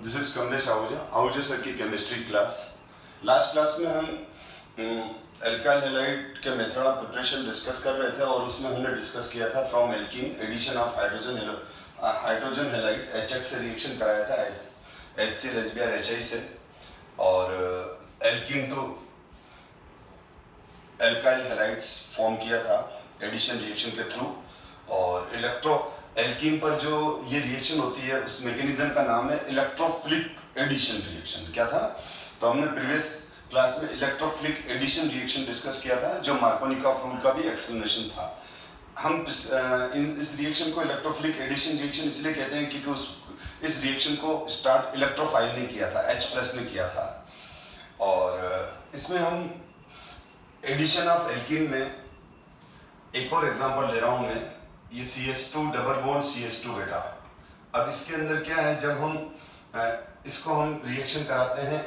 This is Kamlesh Ahuja sir की chemistry class. Last class में हम एल्काइल हैलाइड के मेथड ऑफ प्रिपरेशन डिस्कस कर रहे थे और उसमें हमने डिस्कस किया था from alkene addition of hydrogen halide HX से रिएक्शन कराया था HCl HBr HI से, और alkene to alkyl halides form किया था एडिशन रिएक्शन के थ्रू। और एल्कीन पर जो ये रिएक्शन होती है उस मैकेनिज्म का नाम है इलेक्ट्रोफिलिक एडिशन रिएक्शन। क्या था? तो हमने प्रीवियस क्लास में इलेक्ट्रोफिलिक एडिशन रिएक्शन डिस्कस किया था जो मार्कोनिकॉफ रूल का भी एक्सप्लेनेशन था। हम इस रिएक्शन को इलेक्ट्रोफिलिक एडिशन रिएक्शन इसलिए कहते हैं क्योंकि इस रिएक्शन को स्टार्ट इलेक्ट्रोफाइल ने किया था, H+ ने किया था। और इसमें हम एडिशन ऑफ एल्कीन में एक और एग्जांपल ले रहा हूं मैं, ये CH2 डबल बॉन्ड CH2 बेटा। अब इसके अंदर क्या है, जब हम इसको हम रिएक्शन कराते हैं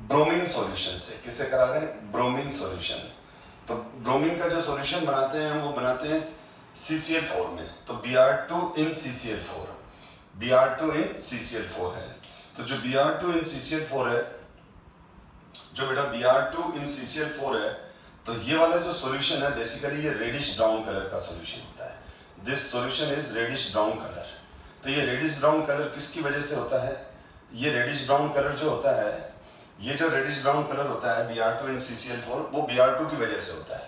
ब्रोमीन सॉल्यूशन से। किससे करा रहे हैं? Bromine solution. तो ब्रोमीन का जो सॉल्यूशन बनाते हैं हम वो बनाते हैं CCl4 में। तो Br2 in CCl4, Br2 in CCl4 है। तो जो Br2 in CCl4 है, जो बेटा Br2 in CCl4 है, तो ये वाला जो सॉल्यूशन है बेसिकली ये रेडिश ब्राउन कलर का सॉल्यूशन होता है। This solution is reddish brown colour. तो ये रेडिश ब्राउन कलर किसकी वजह से होता है? ये रेडिश ब्राउन कलर जो होता है, ये जो रेडिश ब्राउन कलर होता है Br2 in CCl4, वो Br2 की वजह से होता है।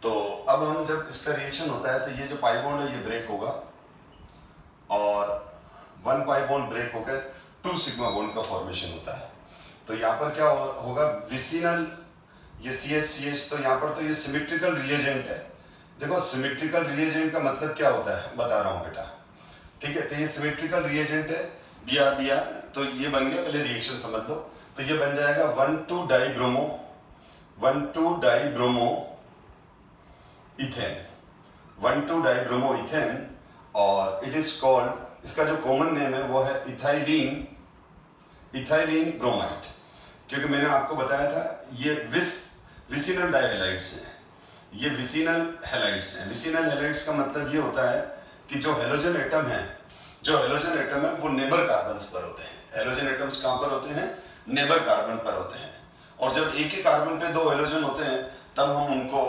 तो अब हम जब इसका रिएक्शन होता है तो ये जो पाई बॉन्ड है ये ब्रेक होगा और 1 पाई बॉन्ड ब्रेक होकर 2 सिग्मा बॉन्ड का फॉर्मेशन होता है। तो यहाँ पर क्या होगा? विसिनल, ये CH तो यहाँ पर तो ये सिमेट्रिकल रिएजेंट है। देखो सिमेट्रिकल रिएजेंट का मतलब क्या होता है बता रहा हूँ बेटा, ठीक है? तो ये सिमेट्रिकल रिएजेंट है Br, तो ये बन गया, पहले रिएक्शन समझ लो। तो ये बन जाएगा 1,2-डाइब्रोमो इथेन, 1,2-डाइब्रोमो इथेन। और इट इज कॉल्ड, इसका जो कॉमन नेम है वो है इथाइलिन ब्रोमाइड। क्योंकि मैंने आपको बताया था ये विसिनल डाइहैलाइड्स हैं, ये विसिनल हैलाइड्स हैं। विसिनल हैलाइड्स का मतलब ये होता है कि जो हेलोजन एटम है वो नेबर कार्बन्स पर होते हैं। हेलोजन एटम्स कहाँ पर होते हैं? नेबर कार्बन पर होते हैं। और जब एक ही कार्बन पे 2 हेलोजन होते हैं तब हम उनको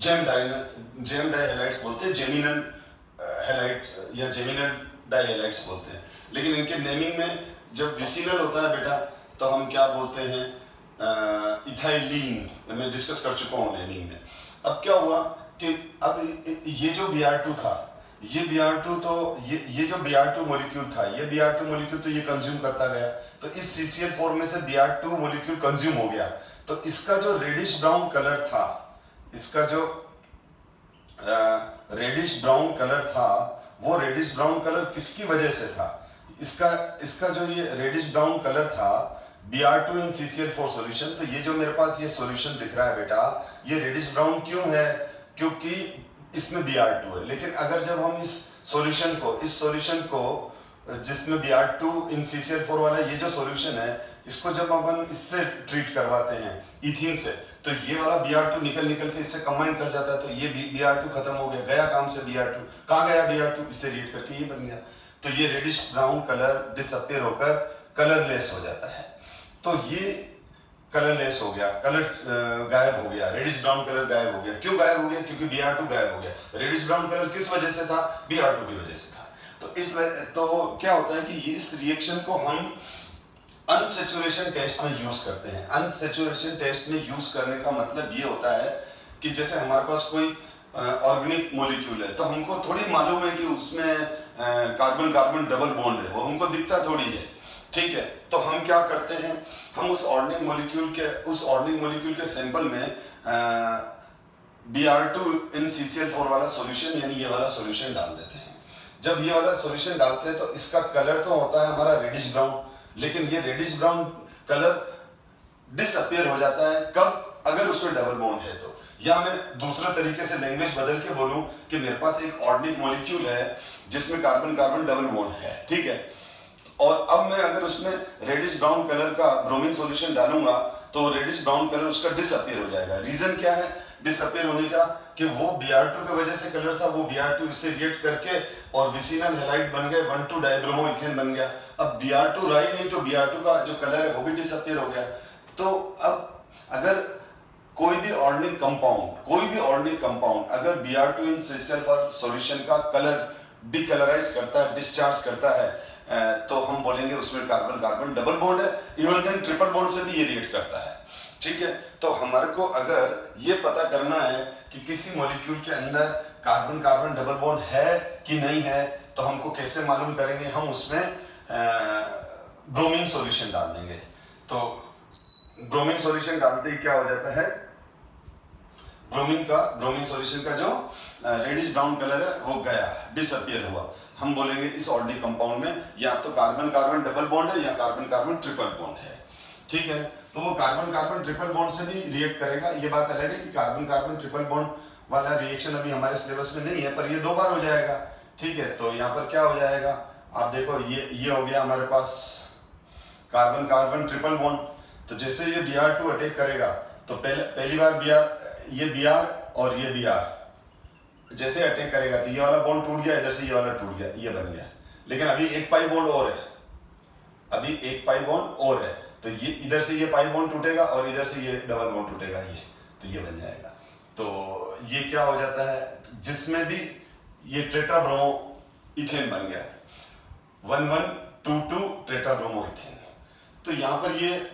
जेम डाइहैलाइड्स बोलते हैं, जेमिनल हैलाइड या जेमिनल डाइहैलाइड्स बोलते हैं। लेकिन इनके नेमिंग में जब विसिनल होता है बेटा तो हम क्या बोलते हैं? इथाइलिन। मैं डिस्कस कर चुका हूँ नेमिंग में। अब क्या हुआ कि अब ये जो Br2 था, ये Br2 तो ये जो Br2 मॉलिक्यूल था, ये Br2 मॉलिक्यूल तो ये कंज्यूम करता गया, तो इस CCl4 में से Br2 मॉलिक्यूल कंज्यूम हो गया। तो इसका जो रेडिश ब्राउन कलर था, इसका जो रेडिश ब्राउन कलर था, वो रेडिश ब्राउन कलर किसकी वजह से था? इसका जो ये रेडिश ब्राउन कलर था Br2 in CCl4 सॉल्यूशन। तो ये जो मेरे पास ये सॉल्यूशन दिख रहा है बेटा, ये रेडिश ब्राउन क्यों है? क्योंकि इसमें Br2 है। लेकिन अगर जब हम इस सॉल्यूशन को जिसमें Br2 in CCl4 वाला ये जो सॉल्यूशन है, इसको जब अपन इससे ट्रीट करवाते हैं इथीन से, तो ये वाला Br2 निकल के इससे कंबाइन कर जाता है। तो ये Br2 खत्म हो गया काम से। Br2 कहाँ गया? Br2 इससे रिएक्ट करके ये बन गया। तो ये रेडिश ब्राउन कलर डिसअपियर होकर कलरलेस हो जाता है। तो ये कलरलेस हो गया, कलर गायब हो गया, रेडिश ब्राउन कलर गायब हो गया। क्यों गायब हो गया? क्योंकि Br2 गायब हो गया। रेडिश ब्राउन कलर किस वजह से था? Br2 की वजह से था। तो क्या होता है कि इस रिएक्शन को हम अनसैचुरेशन टेस्ट में यूज करते हैं। अनसैचुरेशन टेस्ट में यूज करने का मतलब ये होता है कि जैसे हमारे पास कोई ऑर्गेनिक मॉलिक्यूल है, तो हमको थोड़ी मालूम है कि उसमें कार्बन डबल बॉन्ड है, वो हमको दिखता थोड़ी है, ठीक है? तो हम क्या करते हैं, हम उस ऑर्गेनिक मॉलिक्यूल के सैंपल में Br2 in CCl4 वाला सॉल्यूशन यानी ये वाला सॉल्यूशन डाल देते हैं। जब ये वाला सॉल्यूशन डालते हैं तो इसका कलर तो होता है हमारा रेडिश ब्राउन, लेकिन ये रेडिश ब्राउन कलर डिसअपियर हो जाता है। कब? अगर उसमें डबल बॉन्ड है तो। या मैं दूसरे तरीके से लैंग्वेज बदल के बोलूं कि मेरे पास एक ऑर्गेनिक मॉलिक्यूल है जिसमें कार्बन डबल बॉन्ड है, ठीक है? और अब मैं अगर उसमें रेडिश ब्राउन कलर का ब्रोमीन सॉल्यूशन डालूंगा तो रेडिश ब्राउन कलर उसका डिसअपियर हो जाएगा। रीजन क्या है डिसअपियर होने का? कि वो Br2 की वजह से कलर था, वो Br2 इससे रिएक्ट करके और विसिनल हेलाइड बन गए, 1,2 डाइब्रोमोइथेन बन गया। अब Br2 रहा ही नहीं तो Br2 का जो कलर है वो भी डिसअपियर हो गया। तो अब अगर कोई भी ऑर्गेनिक कंपाउंड अगर Br2 इन सल्फर सॉल्यूशन का कलर डिकलराइज करता है, डिस्चार्ज करता है, तो हम बोलेंगे उसमें कार्बन कार्बन डबल बॉन्ड है। इवन देन ट्रिपल बॉन्ड से भी ये रिएक्ट करता है। ठीक है, तो हमारे को अगर ये पता करना है कि किसी मॉलिक्यूल के अंदर कार्बन कार्बन डबल बॉन्ड है कि नहीं है, तो हमको कैसे मालूम करेंगे? हम उसमें ब्रोमीन सॉल्यूशन डाल देंगे। तो ब्रोमीन सॉल्यूशन डालते ही क्या हो जाता है, ब्रोमीन सॉल्यूशन का जो रेडिश ब्राउन कलर है वो गया, डिसअपियर हुआ। हम बोलेंगे इस ऑर्गेनिक कंपाउंड में या तो कार्बन कार्बन डबल बॉन्ड है या कार्बन कार्बन ट्रिपल बॉन्ड है। ठीक है, तो वो कार्बन कार्बन ट्रिपल बॉन्ड से भी रिएक्ट करेगा। ये बात अलग है कि कार्बन कार्बन ट्रिपल बॉन्ड वाला रिएक्शन अभी हमारे सिलेबस में नहीं है, पर ये 2 बार हो जाएगा। ठीक है, तो यहाँ पर क्या हो जाएगा, आप देखो ये हो गया हमारे पास कार्बन कार्बन ट्रिपल बॉन्ड। तो जैसे ये Br2 अटैक करेगा तो पहली बार ये Br और ये Br जैसे अटैक करेगा तो ये वाला बॉन्ड टूट गया, इधर से ये वाला टूट गया, ये बन गया। लेकिन अभी एक पाई बॉन्ड और है, तो ये इधर से ये पाई बॉन्ड टूटेगा और इधर से ये डबल बॉन्ड टूटेगा, तो ये बन जाएगा। तो ये क्या हो जाता है, जिसमें भी ये टेट्राब्रोमो इथेन बन गया, 1122 टेट्राब्रोमो इथेन। तो यहाँ पर ये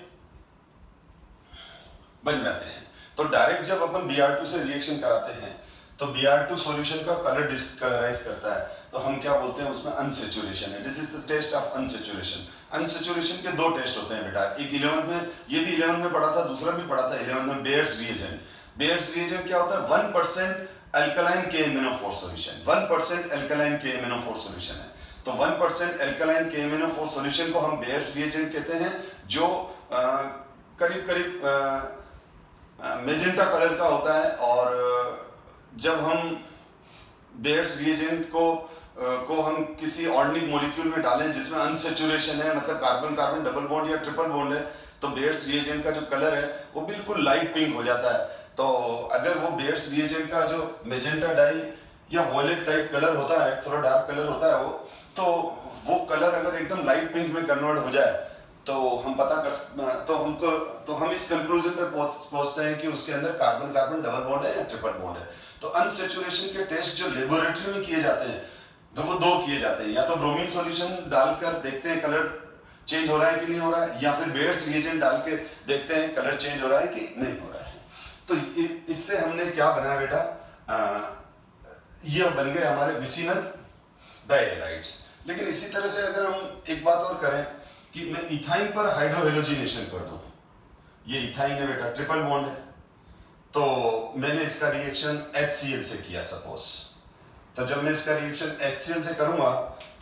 बन जाते हैं। तो डायरेक्ट जब अपन Br2 से रिएक्शन कराते हैं तो Br2 सॉल्यूशन का कलर डिस्कलराइज करता है, तो हम क्या बोलते हैं उसमें अनसेचुरेशन है। This is the test of unsaturation. Unsaturation के 2 टेस्ट होते हैं बेटा, एक 11 में, ये भी 11 में पढ़ा था, दूसरा भी पढ़ा था 11 में, बेयर्स रिएजेंट। बेयर्स रिएजेंट क्या होता है, 1% alkaline KMnO4 solution, 1% alkaline KMnO4 solution है। तो 1% अल्कलाइन KMnO4 सॉल्यूशन को हम बेयर्स रिएजेंट कहते हैं, जो करीब करीब मेजेंटा कलर का होता है। और जब हम बेयर्स रिएजेंट को हम किसी ऑर्गेनिक मॉलिक्यूल में डालें जिसमें अनसेचुरेशन है, मतलब कार्बन कार्बन डबल बॉन्ड या ट्रिपल बॉन्ड है, तो बेयर्स रिएजेंट का जो कलर है वो बिल्कुल लाइट पिंक हो जाता है। तो अगर वो बेयर्स रिएजेंट का जो मेजेंटा डाई या वॉयलेट टाइप कलर होता है, थोड़ा डार्क कलर होता है वो कलर अगर एकदम लाइट पिंक में कन्वर्ट हो जाए तो हम तो हम इस कंक्लूजन पे पहुंचते हैं कि उसके अंदर कार्बन कार्बन डबल बॉन्ड है या ट्रिपल बॉन्ड है। तो अनसेचुरेशन के टेस्ट जो लेबोरेटरी में किए जाते हैं तो वो 2 किए जाते हैं, या तो ब्रोमीन सॉल्यूशन डालकर देखते हैं कलर चेंज हो रहा है कि नहीं हो रहा है, या फिर बेयर्स रिएजेंट डाल के देखते हैं कलर चेंज हो रहा है कि नहीं हो रहा है। तो इससे हमने क्या बनाया बेटा, ये बन गए हमारे विसिनल डाइहैलाइड्स। लेकिन इसी तरह से अगर हम एक बात और करें कि मैं इथाइन पर हाइड्रोहेलोजिनेशन कर दूं, ये इथाइन है बेटा, ट्रिपल बॉन्ड है, तो मैंने इसका रिएक्शन HCl से किया सपोज। तो जब मैं इसका रिएक्शन HCl से करूंगा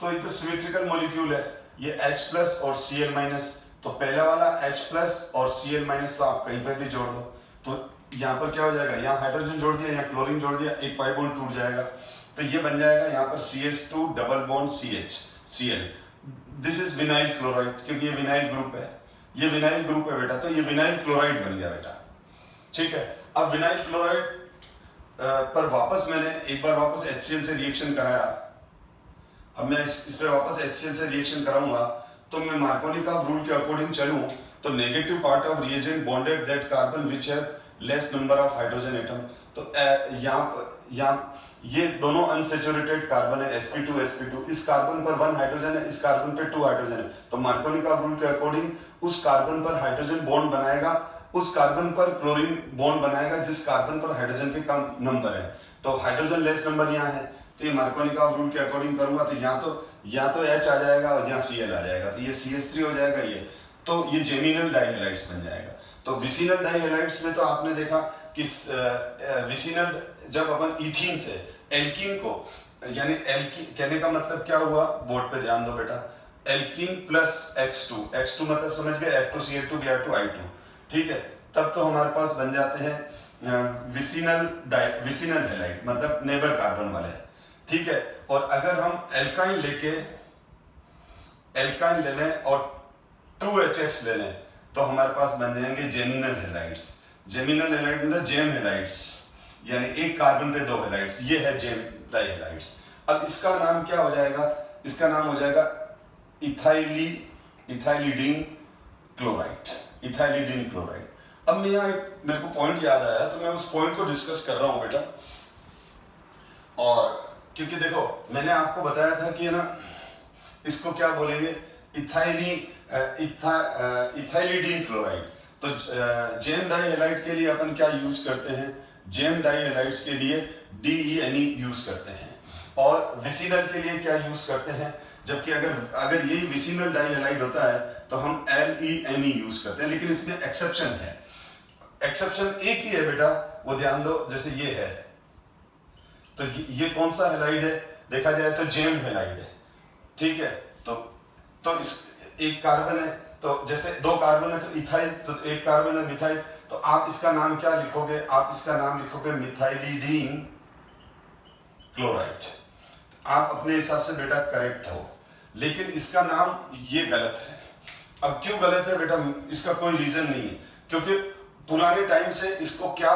तो एक तो सिमेट्रिकल मॉलिक्यूल है, ये H+ और Cl-, तो पहला वाला H+ और Cl- तो आप कहीं पर भी जोड़ दो, तो यहाँ पर क्या हो जाएगा, यहाँ हाइड्रोजन जोड़ दिया, यहाँ क्लोरीन जोड़ दिया, एक पाई बॉन्ड टूट जाएगा, तो ये बन जाएगा यहाँ पर CH2 double bond CH, this is vinyl chloride, क्योंकि ये विनाइल ग्रुप है, ये विनाइल ग्रुप है बेटा, तो ये विनाइल क्लोराइड बन गया बेटा। ठीक है, अब विनाइल क्लोराइड पर वापस मैंने एक बार वापस HCl से रिएक्शन कराया। अब मैं इस पर वापस HCl से रिएक्शन कराऊंगा तो मैं मार्कोनिकॉफ रूल के अकॉर्डिंग चलूं तो negative part of reagent bonded that carbon which have less number of hydrogen atom. तो यहाँ ये दोनों अनसेचुरेटेड कार्बन है, sp2 इस कार्बन पर 1 हाइड्रोजन है, इस कार्बन पर 2 हाइड्रोजन है, तो मार्कोनिकॉफ रूल के अकॉर्डिंग उस कार्बन पर हाइड्रोजन बॉन्ड बनाएगा, उस कार्बन पर क्लोरीन बॉन्ड बनाएगा जिस कार्बन पर हाइड्रोजन के कम नंबर है। तो हाइड्रोजन लेस नंबर यहाँ है, तो ये मार्कोनिकॉफ रूल के अकॉर्डिंग करूंगा तो यहाँ तो H आ जाएगा और यहाँ Cl आ जाएगा, तो ये CH3 हो जाएगा, तो ये जेमिनल डाइहैलाइड्स बन जाएगा। तो विसिनल डाइहैलाइड्स में तो आपने देखा कि विसिनल जब अपन इथीन से एल्कीन को, यानी एल्कीन कहने का मतलब क्या हुआ, बोर्ड पे ध्यान दो बेटा, एल्कीन प्लस X2 मतलब समझ गए, F2Cl2Br2I2, ठीक है, तब तो हमारे पास बन जाते हैं विसिनल हैलाइड, मतलब नेबर कार्बन वाले, ठीक है। और अगर हम एल्काइन ले लें और 2HX ले लें तो हमारे पास बन जाएंगे जेमिनल हैलाइड्स। जेमिनल हैलाइड मतलब जेम हैलाइड्स, यानी एक कार्बन पे 2 हैलाइड्स, ये है जेम डाइहैलाइड्स। अब इसका नाम क्या हो जाएगा, इसका नाम हो जाएगा इथाइलिडीन क्लोराइड, इथाइलिडीन क्लोराइड। अब मैं यहाँ मेरे को पॉइंट याद आया तो मैं उस पॉइंट को डिस्कस कर रहा हूँ बेटा। और क्योंकि देखो मैंने आपको बताया था कि ना इसको क्या बोलेंगे, इथाइलिडीन क्लोराइड। तो जेम डाइहैलाइड के लिए अपन क्या यूज करते हैं, जेम डाइहैलाइड्स के लिए DENE यूज करते हैं, और विसिनल के लिए क्या यूज करते हैं, जबकि अगर यही विसिनल डाइहैलाइड होता है तो हम LENE यूज करते हैं। लेकिन इसमें एक्सेप्शन है, एक्सेप्शन एक ही है बेटा, वो ध्यान दो। जैसे ये है, तो ये कौन सा हैलाइड है, देखा जाए तो जेम हैलाइड है, ठीक है। तो इस एक कार्बन है, तो जैसे 2 कार्बन है तो इथाइल, तो एक कार्बन है मिथाइल, तो आप इसका नाम क्या लिखोगे, आप इसका नाम लिखोगे मिथाइलिडीन क्लोराइड। आप अपने हिसाब से बेटा करेक्ट हो, लेकिन इसका नाम ये गलत है। अब क्यों गलत है बेटा, इसका कोई रीजन नहीं है, क्योंकि पुराने टाइम से इसको क्या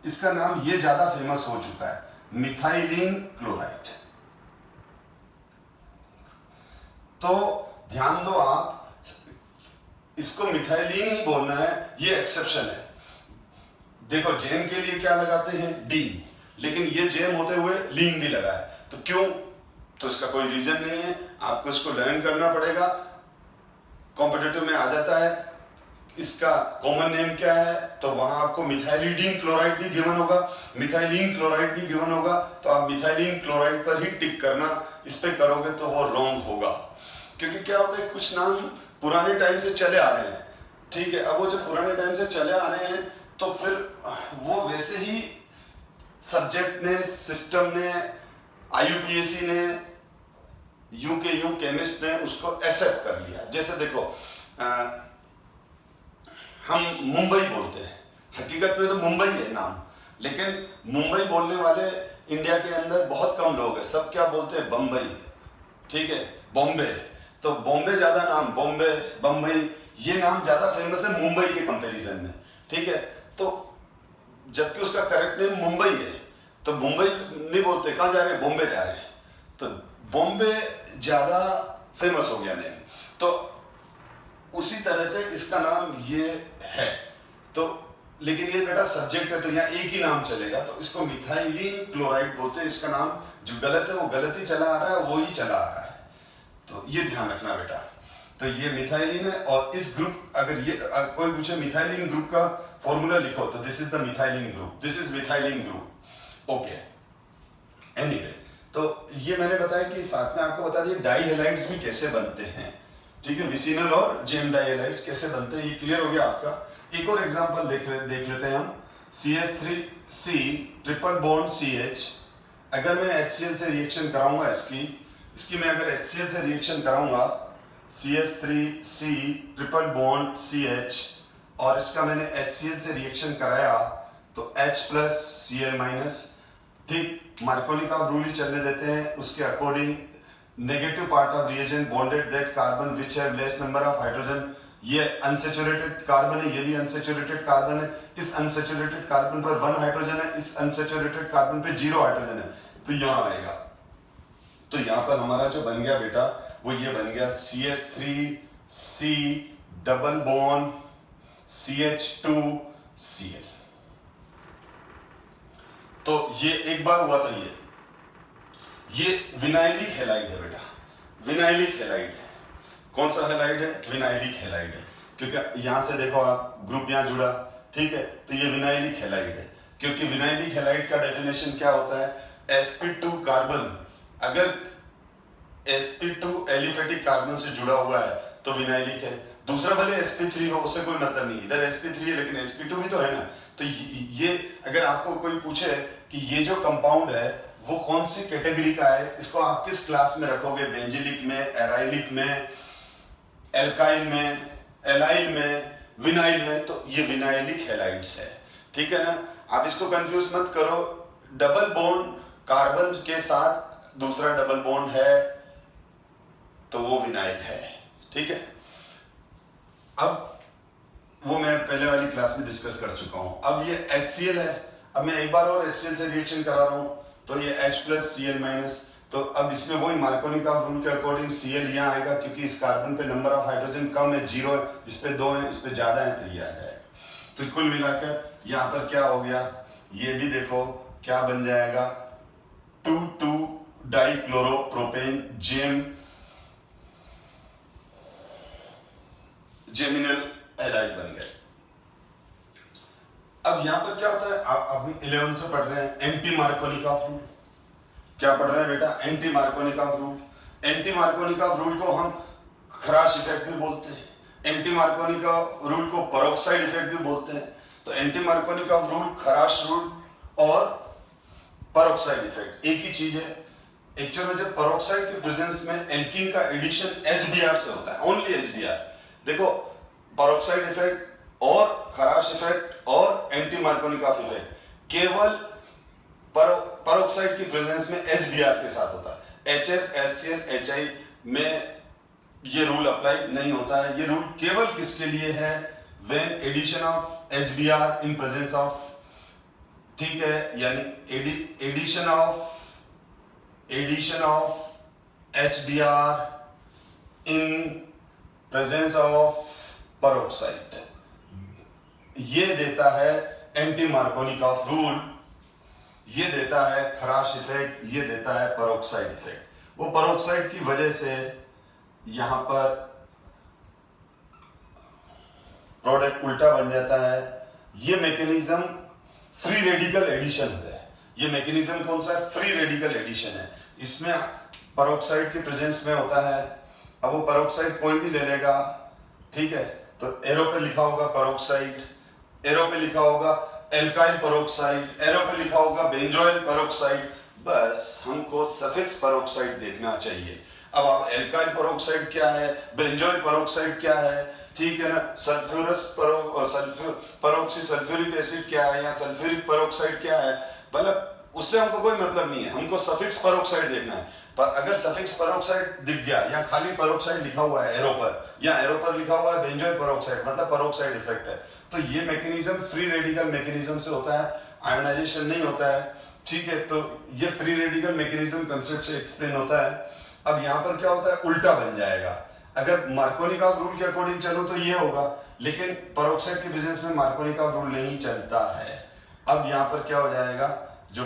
इसका नाम ये ज्यादा फेमस हो चुका है, मिथाइलिन क्लोराइड। तो ध्यान दो, आप इसको मिथाइलिन ही बोलना है, ये एक्सेप्शन है। देखो जेम के लिए क्या लगाते हैं, डी, लेकिन ये जेम होते हुए लीन भी लगा है, तो क्यों, तो इसका कोई रीजन नहीं है, आपको इसको लर्न करना पड़ेगा। कॉम्पिटिटिव में आ जाता है इसका कॉमन नेम क्या है, तो वहां आपको मिथाइलिडीन क्लोराइड भी गिवन होगा, मिथाइलिन क्लोराइड भी गिवन होगा, तो आप मिथाइलिन क्लोराइड पर ही टिक करना, इस पे करोगे तो वो रॉन्ग होगा। क्योंकि क्या होता है, कुछ नाम पुराने टाइम से चले आ रहे हैं, ठीक है। अब वो जो पुराने टाइम से चले आ रहे हैं तो फिर वो वैसे ही सब्जेक्ट ने, सिस्टम ने, IUPAC ने, यूकेयू केमिस्ट ने उसको एक्सेप्ट कर लिया। जैसे देखो हम मुंबई बोलते हैं, हकीकत में तो मुंबई है नाम, लेकिन मुंबई बोलने वाले इंडिया के अंदर बहुत कम लोग हैं, सब क्या बोलते हैं, बम्बई, ठीक है, बॉम्बे। तो बॉम्बे ज्यादा नाम, बॉम्बे, बम्बई, ये नाम ज्यादा फेमस है मुंबई के कंपैरिजन में, ठीक है। तो जबकि उसका करेक्ट नेम मुंबई है, तो मुंबई नहीं बोलते, कहाँ जा रहे हैं, बॉम्बे जा रहे हैं, तो बॉम्बे ज्यादा फेमस हो गया नेम। तो उसी तरह से इसका नाम ये है। तो लेकिन ये बेटा सब्जेक्ट है, तो यहाँ एक ही नाम चलेगा, तो इसको मिथाइलिन क्लोराइड बोलते हैं। इसका नाम जो गलत है वो गलत ही चला आ रहा है, वो ही चला आ रहा है, तो ये ध्यान रखना बेटा। तो ये मिथाइलिन है, और इस ग्रुप, अगर ये कोई पूछे मिथाइलिन ग्रुप का फॉर्मूला लिखो, तो this is the methylene group, this is methylene group, okay. Anyway, तो ये मैंने बताया कि साथ में आपको बता दिया डाइहैलाइड्स भी कैसे बनते हैं, ठीक है, विसिनल और जेम डाइहैलाइड्स कैसे बनते हैं, ये क्लियर हो गया आपका। एक और एग्जांपल देख लेते हैं हम, CH3C ट्रिपल बॉन्ड CH। अगर मैं HCl से रिएक्शन कराऊंगा, इसकी मैं अगर HCl से रिएक्शन कराऊंगा, CH3C ट्रिपल बॉन्ड CH, और इसका मैंने HCl से रिएक्शन कराया, तो H प्लस Cl माइनस, ठीक, मार्कोनी का रूल ही चलने देते हैं, उसके according negative part of reagent bonded that carbon which have less number of hydrogen. ये अनसैचुरेटेड कार्बन है, ये भी अनसैचुरेटेड कार्बन है, इस अनसैचुरेटेड कार्बन पर 1 हाइड्रोजन है, इस अनसैचुरेटेड कार्बन पे 0 हाइड्रोजन है, तो यहाँ आएगा। तो यहाँ पर हमारा जो बन गया बेटा, वो ये बन गया CH3C डबल बॉन्ड CH2Cl। तो ये एक बार हुआ, तो ये विनाइलिक हैलाइड है बेटा, विनाइलिक हैलाइड है। कौन सा हैलाइड है, विनाइलिक हैलाइड है, क्योंकि यहां से देखो आप ग्रुप यहां जुड़ा, ठीक है, तो ये विनाइलिक हैलाइड है। क्योंकि विनाइलिक हैलाइड का डेफिनेशन क्या होता है, sp2 कार्बन, अगर sp2 एलिफेटिक कार्बन से जुड़ा हुआ है तो विनाइलिक है, दूसरा भले sp3 हो, उससे कोई मतलब नहीं, इधर sp3 है लेकिन sp2 भी तो है ना। तो ये अगर आपको कोई पूछे कि ये जो कंपाउंड है वो कौन सी कैटेगरी का है, इसको आप किस क्लास में रखोगे, बेंजिलिक में, एराइलिक में, एल्काइल में, एलाइल में, विनाइल में, तो ये विनाइलिक हैलाइड्स है, ठीक है ना। आप इसको कंफ्यूज मत करो, डबल बॉन्ड कार्बन के साथ दूसरा डबल बॉन्ड है तो वो विनाइल है, ठीक है। अब वो मैं पहले वाली क्लास में डिस्कस कर चुका हूं। अब ये HCl है, अब मैं एक बार और HCl से रिएक्शन करा रहा हूँ तो ये H प्लस Cl माइनस, तो अब इसमें वही मार्कोनिकॉफ रूल के अकॉर्डिंग Cl यहाँ आएगा क्योंकि इस कार्बन पे नंबर ऑफ हाइड्रोजन कम है, 0 है, इस पे 2 है, इस पे ज्यादा है, तो ये आ जाएगा। तो कुल मिलाकर यहाँ पर क्या हो गया, ये भी देखो क्या बन जाएगा, 2,2 डाइक्लोरोप्रोपेन जेमिनल हैलाइड बन गए। अब यहाँ पर क्या होता है, अब हम 11 से पढ़ रहे हैं एंटी मार्कोनिकॉफ रूल। क्या पढ़ रहे हैं बेटा, anti Markovnikov rule. Anti Markovnikov rule को हम खराश इफेक्ट भी बोलते हैं, एंटी मार्कोनिकॉफ रूल को पेरोक्साइड इफेक्ट भी बोलते हैं। तो एंटी मार्कोनिकॉफ रूल, खराश रूल और पेरोक्साइड इफेक्ट एक ही चीज है। एक्चुअल में जब पेरोक्साइड के प्रेजेंस में एल्कीन का एडिशन HBr से होता है, ओनली HBr। देखो पेरोक्साइड इफेक्ट और खराश इफेक्ट और एंटी मार्कोनिकॉफ इफेक्ट केवल पेरोक्साइड की प्रेजेंस में HBr के साथ होता है। HF, HCl, HI में ये रूल अप्लाई नहीं होता है। ये रूल केवल किसके लिए है, when addition of HBr in presence of, ठीक है, यानी addition of HBr in presence of peroxide, ये देता है एंटी मार्कोनिकॉफ रूल, ये देता है खराश इफेक्ट, ये देता है पेरोक्साइड इफेक्ट। वो पेरोक्साइड की वजह से यहां पर प्रोडक्ट उल्टा बन जाता है। ये मैकेनिज्म फ्री रेडिकल एडिशन है। ये मैकेनिज्म कौन सा है, फ्री रेडिकल एडिशन है। इसमें पेरोक्साइड के प्रेजेंस में होता है। अब वो पेरोक्साइड कोई भी ले लेगा, ठीक है, तो एरो पे लिखा होगा पेरोक्साइड, एरो पे लिखा होगा एल्काइल पेरोक्साइड, एरो पे लिखा होगा बेंजोइल पेरोक्साइड, बस हमको सफिक्स पेरोक्साइड देखना चाहिए। अब आप एल्काइल पेरोक्साइड क्या है, बेंजोइल पेरोक्साइड क्या है, ठीक है ना, सल्फ्यूरस पेरोक्सी सल्फ्यूरिक एसिड क्या है या सल्फ्यूरिक पेरोक्साइड क्या है, मतलब उससे हमको कोई मतलब नहीं है, हमको सफिक्स पेरोक्साइड देखना है। पर अगर सफिक्स पेरोक्साइड दिख गया या खाली पेरोक्साइड लिखा हुआ है एरो पर, या एरो पर लिखा हुआ है बेंजोइल पेरोक्साइड, मतलब पेरोक्साइड इफेक्ट है, तो ये मैकेनिज्म फ्री रेडिकल मैकेनिज्म से होता है, आयोनाइजेशन नहीं होता है, ठीक है। तो ये फ्री रेडिकल मैकेनिज्म कंसेप्ट से एक्सप्लेन होता है। अब यहाँ पर क्या होता है, उल्टा बन जाएगा। अगर मार्कोनिकॉफ रूल के अकॉर्डिंग चलो तो ये होगा, लेकिन पेरोक्साइड के प्रेजेंस में मार्कोनिकॉफ रूल नहीं चलता है। अब यहाँ पर क्या हो जाएगा, जो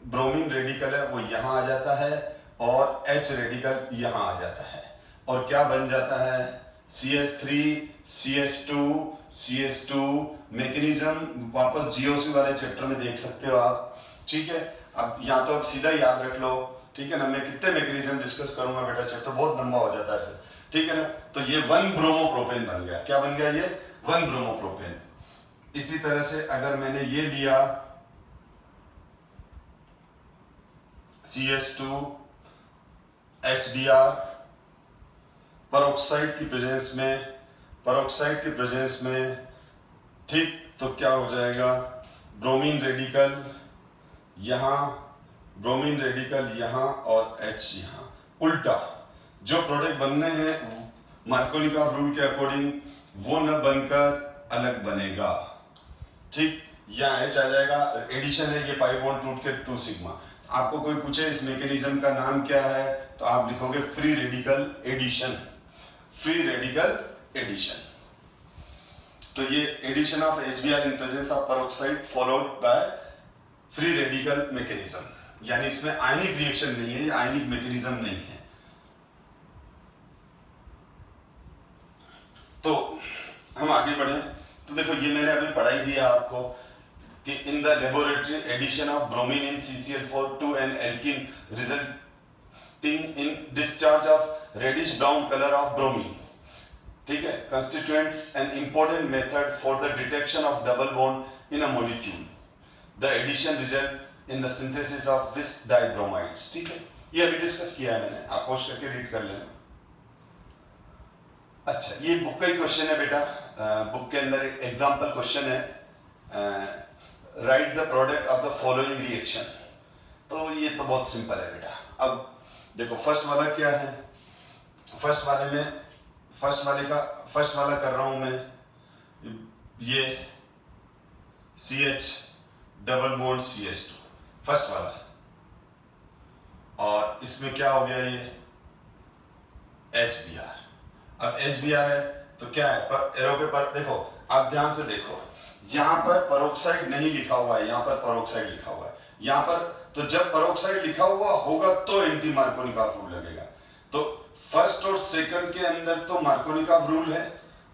ब्रोमीन रेडिकल है वो यहाँ आ जाता है और H रेडिकल यहाँ आ जाता है, और क्या बन जाता है, CH3 CH2 मैकेनिज्म वापस GOC वाले चैप्टर में देख सकते हो आप, ठीक है। अब यहाँ तो अब सीधा याद रख लो, ठीक है ना, मैं कितने मैकेनिज्म डिस्कस करूंगा बेटा, चैप्टर बहुत लंबा हो जाता है फिर, ठीक है ना। तो ये 1 ब्रोमोप्रोपेन बन गया, क्या बन गया, ये 1 ब्रोमोप्रोपेन। इसी तरह से अगर मैंने ये लिया CH2 HBr पेरोक्साइड की प्रेजेंस में, ठीक, तो क्या हो जाएगा, ब्रोमीन रेडिकल यहाँ, ब्रोमीन रेडिकल यहाँ और H यहाँ, उल्टा जो प्रोडक्ट बनने हैं मार्कोनिकॉफ रूल के अकॉर्डिंग वो न बनकर अलग बनेगा, ठीक। यहाँ H आ जाएगा, एडिशन है, ये पाई बॉन्ड टूट के 2 सिग्मा। आपको कोई पूछे इस मैकेनिज्म का नाम क्या है, तो आप लिखोगे free radical addition, free radical addition. तो ये addition of HBr in presence of peroxide followed by free radical mechanism, यानी इसमें आयनिक रिएक्शन नहीं है, ये आयनिक मैकेनिज्म नहीं है। तो हम आगे बढ़े, तो देखो ये मैंने अभी पढ़ाई दिया आपको कि in the laboratory addition of bromine in CCl4 to an alkene resulting in discharge of reddish brown color of bromine, ठीक है, constitutes an important method for the detection of double bond in a molecule. The addition result in the synthesis of bis dibromides, ठीक है, ये अभी discuss किया है मैंने, आप पोस्ट करके रीड कर लेना। अच्छा, ये बुक का ही क्वेश्चन है बेटा, बुक के अंदर एक एग्जाम्पल क्वेश्चन है, right the product of the following reaction. तो ये तो बहुत सिंपल है बेटा। अब देखो फर्स्ट वाला क्या है, फर्स्ट वाला कर रहा हूं मैं, ये डबल बॉन्ड CH2 फर्स्ट वाला, और इसमें क्या हो गया ये HBr। अब HBr है तो क्या है, एरो पे पर देखो, आप ध्यान से देखो, यहां पर परोक्साइड नहीं लिखा हुआ है, यहां पर परोक्साइड लिखा हुआ है, यहां पर, तो जब परोक्साइड लिखा हुआ होगा तो एंटी मार्कोनिकॉफ रूल लगेगा। तो फर्स्ट और सेकंड के अंदर तो मार्कोनिकॉफ रूल है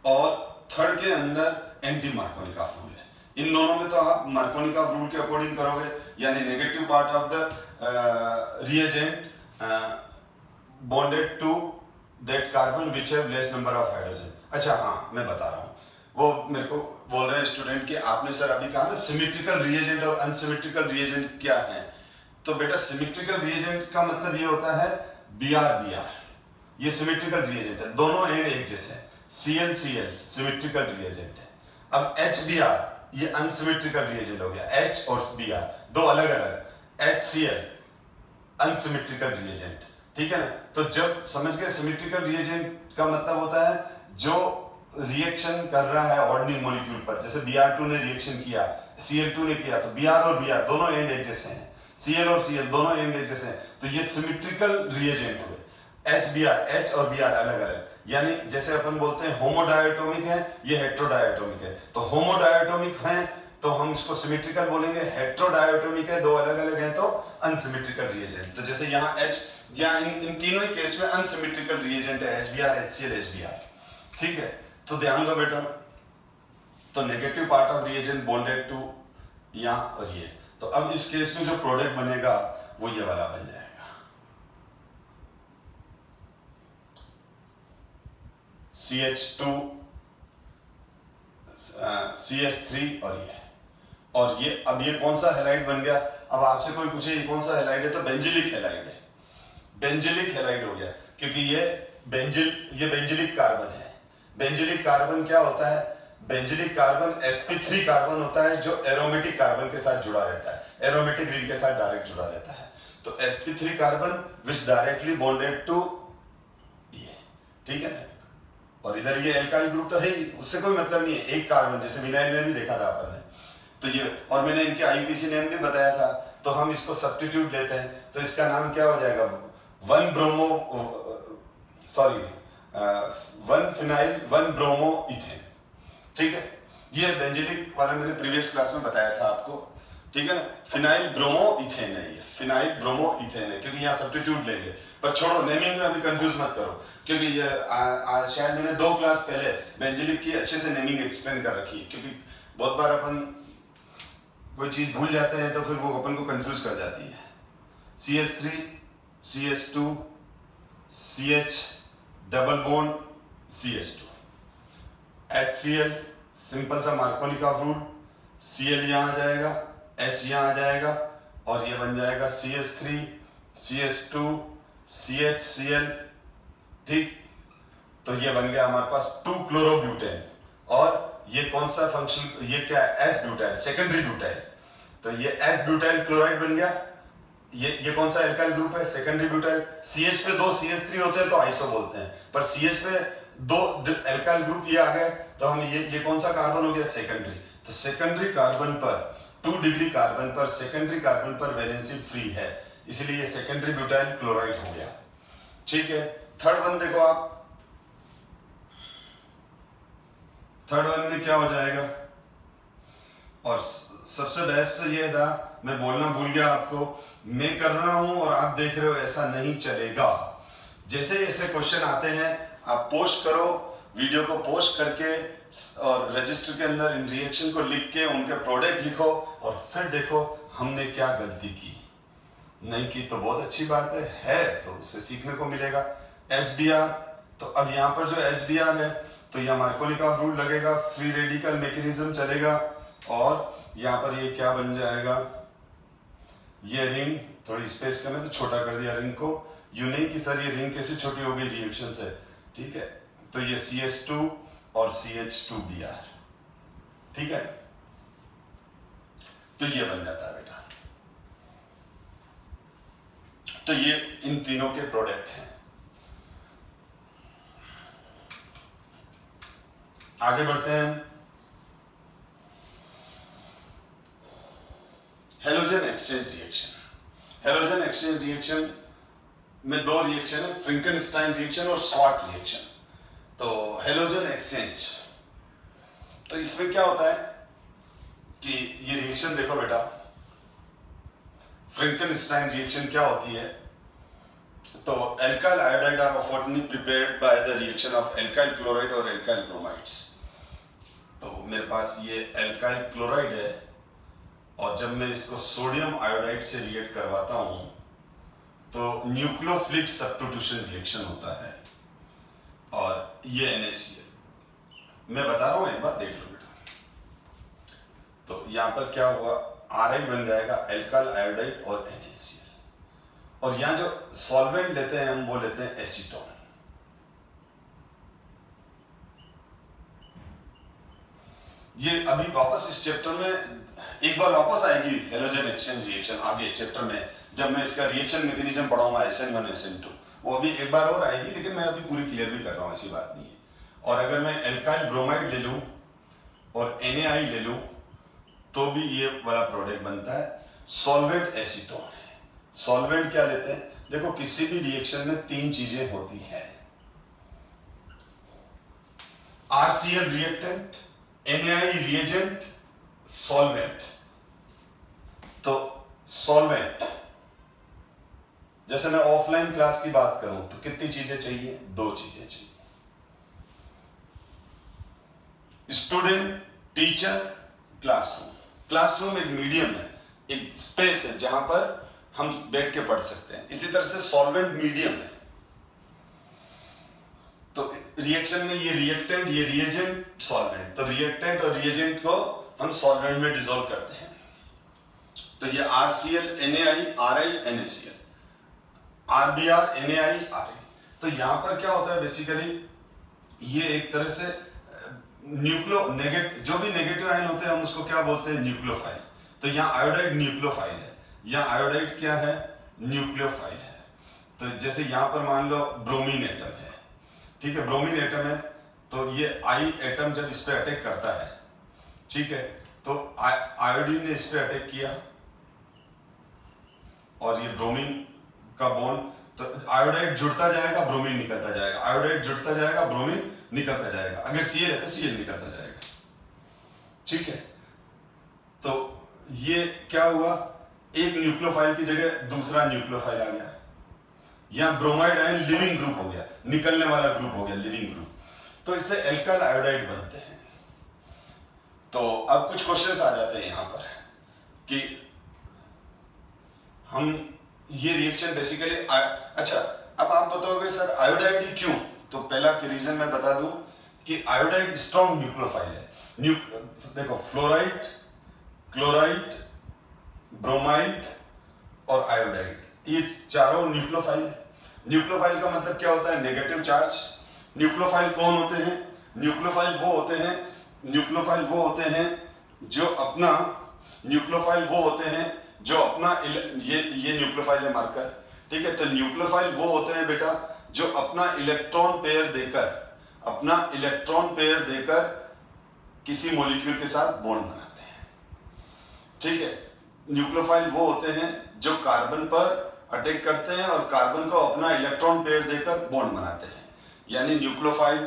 और थर्ड के अंदर एंटी मार्कोनिकॉफ रूल है। इन दोनों में तो आप मार्कोनिकॉफ रूल के अकॉर्डिंग करोगे, यानी negative part of the reagent bonded to that carbon which have less number of hydrogen. अच्छा हाँ, मैं बता रहा हूँ, वो मेरे को बोल रहे हैं स्टूडेंट कि आपने सर अभी कहा ना सिमेट्रिकल रिएजेंट और अनसिमेट्रिकल रिएजेंट क्या है। तो बेटा सिमेट्रिकल रिएजेंट का मतलब ये होता है Br, ये सिमेट्रिकल रिएजेंट है, दोनों एंड एक जैसे हैं। Cl सिमेट्रिकल रिएजेंट है। अब HBr ये अनसिमेट्रिकल रिएजेंट हो गया, H और Br दो अलग अलग, HCl अनसिमेट्रिकल रिएजेंट, ठीक है ना। तो जब समझ गए सिमेट्रिकल रिएजेंट का मतलब होता है जो रिएक्शन कर रहा है ऑर्डिनरी मॉलिक्यूल पर, जैसे Br2 ने रिएक्शन किया, Cl2 ने किया, तो Br और Br दोनों एंड एक जैसे हैं, Cl और Cl दोनों एंड एक जैसे हैं, तो ये सिमेट्रिकल रिएजेंट हुए। HBr, H और Br अलग अलग, यानी जैसे अपन बोलते हैं होमोडायटोमिक है, ये हेट्रोडायटोमिक है। तो होमोडायटोमिक है तो हम इसको सिमेट्रिकल बोलेंगे, हेट्रोडायटोमिक है, दो अलग अलग हैं तो अनसिमेट्रिकल रिएजेंट। तो जैसे यहाँ H, यहाँ इन तीनों ही केस में अनसिमेट्रिकल रिएजेंट है HBr, HCl, HBr, ठीक है। तो ध्यान दो बेटा, तो negative part of reagent bonded to यहाँ और ये, तो अब इस केस में जो प्रोडक्ट बनेगा वो ये वाला बन जाएगा, CH2 CH3 और ये अब ये कौन सा हैलाइड बन गया। अब आपसे कोई पूछे ये कौन सा हैलाइड है, तो बेंजिलिक हैलाइड है, बेंजिलिक हैलाइड हो गया, क्योंकि ये बेंजिलिक कार्बन है। बेंजिलिक कार्बन क्या होता है, बेंजिलिक कार्बन sp3 कार्बन होता है जो एरोमेटिक कार्बन के साथ जुड़ा रहता है, एरोमेटिक रिंग के साथ डायरेक्ट जुड़ा रहता है। तो sp3 carbon which directly bonded to ये, ठीक है। और इधर ये एल्काइल ग्रुप तो है ही, उससे कोई मतलब नहीं है, एक कार्बन, जैसे विनाइल में भी देखा था अपन ने। तो ये, और मैंने इनके IUPAC नेम भी बताया था, तो हम इसको सब्स्टिट्यूट लेते हैं, तो इसका नाम क्या हो जाएगा, 1 फिनाइल 1 ब्रोमो इथेन, ठीक है। ये बेंजिलिक वाला मैंने प्रीवियस क्लास में बताया था आपको, ठीक है ना। फिनाइल ब्रोमो इथेन है, ये फिनाइल ब्रोमो इथेन है, क्योंकि यहाँ सब्स्टिट्यूट लेंगे। पर छोड़ो, नेमिंग में अभी कंफ्यूज मत करो, क्योंकि ये शायद मैंने 2 क्लास पहले बेंजिलिक की अच्छे से नेमिंग एक्सप्लेन कर रखी है, क्योंकि बहुत बार अपन कोई चीज भूल जाते हैं तो फिर वो अपन को कंफ्यूज कर जाती है। CH3 CH2 CH double bond CH2, HCl simple सा मार्कोनिकॉफ रूल, Cl यहाँ आ जाएगा, H यहाँ आ जाएगा, और ये बन जाएगा CH3 CH2 CHCl, ठीक। तो ये बन गया हमारे पास 2 क्लोरोब्यूटेन, और ये कौन सा फंक्शन, ये क्या है, एस ब्यूटाइल, सेकेंडरी ब्यूटाइल। तो ये एस ब्यूटाइल क्लोराइड बन गया। ये कौन सा एल्काइल ग्रुप है, सेकेंडरी ब्यूटाइल। CH पे 2 CH3 होते हैं तो आइसो बोलते हैं, पर CH पे 2 एल्काइल ग्रुप ये आ गए तो हम ये कौन सा कार्बन हो गया, सेकेंडरी। तो सेकेंडरी कार्बन पर 2 डिग्री कार्बन पर सेकेंडरी कार्बन पर वैलेंसी फ्री है, इसलिए ये सेकेंडरी ब्यूटाइल क्लोराइड हो गया, ठीक है। थर्ड वन देखो आप, थर्ड वन में क्या हो जाएगा, और सबसे बेस्ट ये था, मैं बोलना भूल गया आपको, मैं कर रहा हूं और आप देख रहे हो, ऐसा नहीं चलेगा। जैसे ऐसे क्वेश्चन आते हैं आप पोस्ट करो, वीडियो को पोस्ट करके और रजिस्टर के अंदर इन रिएक्शन को लिख के उनके प्रोडक्ट लिखो, और फिर देखो हमने क्या गलती की। नहीं की तो बहुत अच्छी बात है तो उससे सीखने को मिलेगा। HBr, तो अब यहाँ पर जो HBr है तो यहाँ मार्कोनिकॉफ रूल लगेगा, फ्री रेडिकल मैकेनिज्म चलेगा, और यहाँ पर ये क्या बन जाएगा, ये रिंग थोड़ी स्पेस कम है तो छोटा कर दिया रिंग को। यूं नहीं कि सर ये रिंग कैसे छोटी हो गई रिएक्शन से, ठीक है। तो ये CH2 और CH2Br, ठीक है। तो ये बन जाता है बेटा, तो ये इन तीनों के प्रोडक्ट हैं। आगे बढ़ते हैं। Exchange reaction. Halogen exchange reaction में दो रिएक्शन है, फ्रैंकेनस्टाइन रिएक्शन और स्वॉट रिएक्शन। तो हेलोजन एक्सचेंज, तो इसमें क्या होता है कि ये रिएक्शन देखो बेटा, फ्रैंकेनस्टाइन रिएक्शन क्या होती है, तो alkyl iodide are oftenly prepared by the reaction of alkyl chloride और एल्काइल ब्रोमाइड्स। तो मेरे पास ये एल्काइल क्लोराइड है और जब मैं इसको सोडियम आयोडाइड से रिएक्ट करवाता हूं तो न्यूक्लियोफिलिक सब्स्टिट्यूशन रिएक्शन होता है और ये NaCl। मैं बता रहा हूं, एक बार देख लो बेटा। तो यहां पर क्या हुआ, Ri बन जाएगा एल्काइल आयोडाइड और NaCl, और यहां जो सॉल्वेंट लेते हैं हम वो लेते हैं एसीटोन। ये अभी वापस इस चैप्टर में एक बार वापस आएगी हेलोजन एक्सचेंज रिएक्शन आगे चैप्टर में, जब मैं इसका रिएक्शन मैकेनिज्म पढ़ाऊंगा SN1 SN2, वो अभी एक बार और आएगी, लेकिन मैं अभी पूरी क्लियर भी कर रहा हूं, ऐसी बात नहीं है। और अगर मैं एल्काइल ब्रोमाइड ले लूं और NaI ले लूं तो भी ये वाला प्रोडक्ट बनता है। सॉल्वेंट एसीटोन है। सॉल्वेंट क्या लेते हैं, देखो किसी भी रिएक्शन में तीन चीजें होती है, RCl reactant, NaI reagent, solvent. तो सॉल्वेंट, जैसे मैं ऑफलाइन क्लास की बात करूं तो कितनी चीजें चाहिए, दो चीजें चाहिए, स्टूडेंट, टीचर, क्लासरूम। क्लासरूम एक मीडियम है, एक स्पेस है जहां पर हम बैठ के पढ़ सकते हैं। इसी तरह से सॉल्वेंट मीडियम है। तो रिएक्शन में ये रिएक्टेंट, ये रिएजेंट, सॉल्वेंट। तो रिएक्टेंट और रिएजेंट को हम सॉल्वेंट में डिसॉल्व करते हैं। तो ये RCl, NaI, Ri, NaCl, RBr, NaI, Ri। तो यहां पर क्या होता है, बेसिकली ये एक तरह से जो भी नेगेटिव आयन होते हैं हम उसको क्या बोलते हैं, न्यूक्लियोफाइल। तो यहाँ आयोडाइड न्यूक्लियोफाइल है, यहाँ आयोडाइड क्या है, न्यूक्लियोफाइल है। तो जैसे यहाँ पर मान लो ब्रोमीन एटम है, ठीक है, ब्रोमीन एटम है, तो ये I एटम जब इस पे अटैक करता है, ठीक है, तो आयोडीन ने इस पे अटैक किया और ये ब्रोमीन का बॉन्ड, तो आयोडाइड जुड़ता जाएगा, ब्रोमीन निकलता जाएगा, आयोडाइड जुड़ता जाएगा, ब्रोमीन निकलता जाएगा। अगर Cl है तो Cl निकलता जाएगा, ठीक है। तो ये क्या हुआ, एक न्यूक्लियोफाइल की जगह दूसरा न्यूक्लियोफाइल आ गया। यहां ब्रोमाइड आयन लिविंग ग्रुप हो गया, निकलने वाला ग्रुप हो गया, लिविंग ग्रुप। तो इससे एल्काइल आयोडाइड बनते हैं। तो अब कुछ क्वेश्चंस आ जाते हैं यहां पर कि हम ये रिएक्शन बेसिकली अच्छा, अब आप बताओगे सर आयोडाइड ही क्यों? तो पहला रीजन मैं बता दूं कि आयोडाइड स्ट्रॉन्ग न्यूक्लियोफाइल है। देखो फ्लोराइड, क्लोराइड, ब्रोमाइड और आयोडाइड, ये चारों न्यूक्लियोफाइल है। न्यूक्लियोफाइल का मतलब क्या होता है, नेगेटिव चार्ज। न्यूक्लियोफाइल कौन होते हैं, न्यूक्लियोफाइल वो होते हैं जो अपना ये न्यूक्लियोफाइल है मार्कर, ठीक है। तो न्यूक्लियोफाइल वो होते हैं बेटा जो अपना इलेक्ट्रॉन पेयर देकर किसी मॉलिक्यूल के साथ बॉन्ड बनाते हैं, ठीक है। न्यूक्लियोफाइल वो होते हैं जो कार्बन पर अटैक करते हैं और कार्बन को अपना इलेक्ट्रॉन पेयर देकर बॉन्ड बनाते हैं। यानी न्यूक्लियोफाइल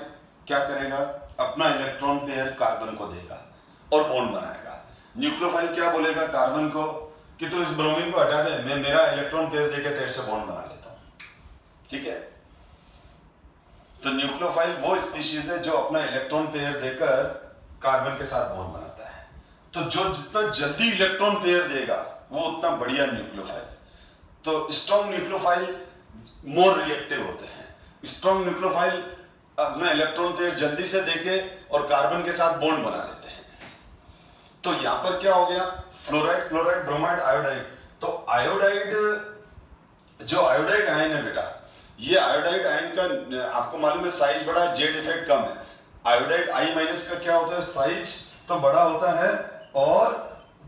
क्या करेगा, अपना इलेक्ट्रॉन पेयर कार्बन को देगा और बॉन्ड बनाएगा। न्यूक्लियोफाइल क्या बोलेगा कार्बन को कि तू इस ब्रोमीन को हटा दे, मैं मेरा इलेक्ट्रॉन पेयर देकर तेरे से बॉन्ड बना लेता हूं, ठीक है। तो न्यूक्लियोफाइल वो स्पीशीज है जो अपना इलेक्ट्रॉन पेयर देकर कार्बन के साथ बॉन्ड बनाता है। तो जो जितना जल्दी इलेक्ट्रॉन पेयर देगा वो उतना बढ़िया न्यूक्लियोफाइल। तो स्ट्रॉन्ग न्यूक्लियोफाइल मोर रिएक्टिव होते हैं। स्ट्रॉन्ग न्यूक्लियोफाइल अपना इलेक्ट्रॉन पेयर जल्दी से देके और कार्बन के साथ बॉन्ड बना लेते हैं। तो यहां पर क्या हो गया, फ्लोराइड, क्लोराइड, ब्रोमाइड, आयोडाइड। तो आयोडाइड, जो आयोडाइड आयन है बेटा, ये आयोडाइड आयन का आपको मालूम है साइज बड़ा, जेड इफेक्ट कम है। आयोडाइड I- का क्या होता है, साइज तो बड़ा होता है और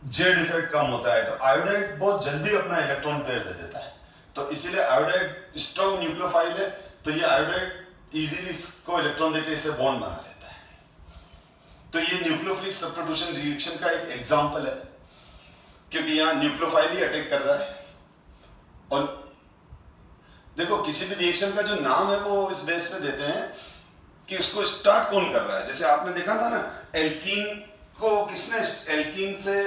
जेड इफेक्ट कम होता है। तो आयोडाइड बहुत जल्दी अपना इलेक्ट्रॉन पेयर दे देता है, तो इसीलिए आयोडाइड स्ट्रॉन्ग न्यूक्लियोफाइल है। तो ये आयोडाइड इजीली इसको इलेक्ट्रॉन देकर इसे बॉन्ड बना लेता है। तो ये न्यूक्लियोफिलिक सब्स्टिट्यूशन रिएक्शन का एक एग्जांपल है। क्योंकि यहाँ न्यूक्लियोफाइल ही अटैक कर रहा है। और देखो किसी भी रिएक्शन का जो नाम है वो इस बेस पे देते हैं कि उसको स्टार्ट कौन कर रहा है। जैसे आपने देखा था ना, एल्कीन को किसने, एल्कीन से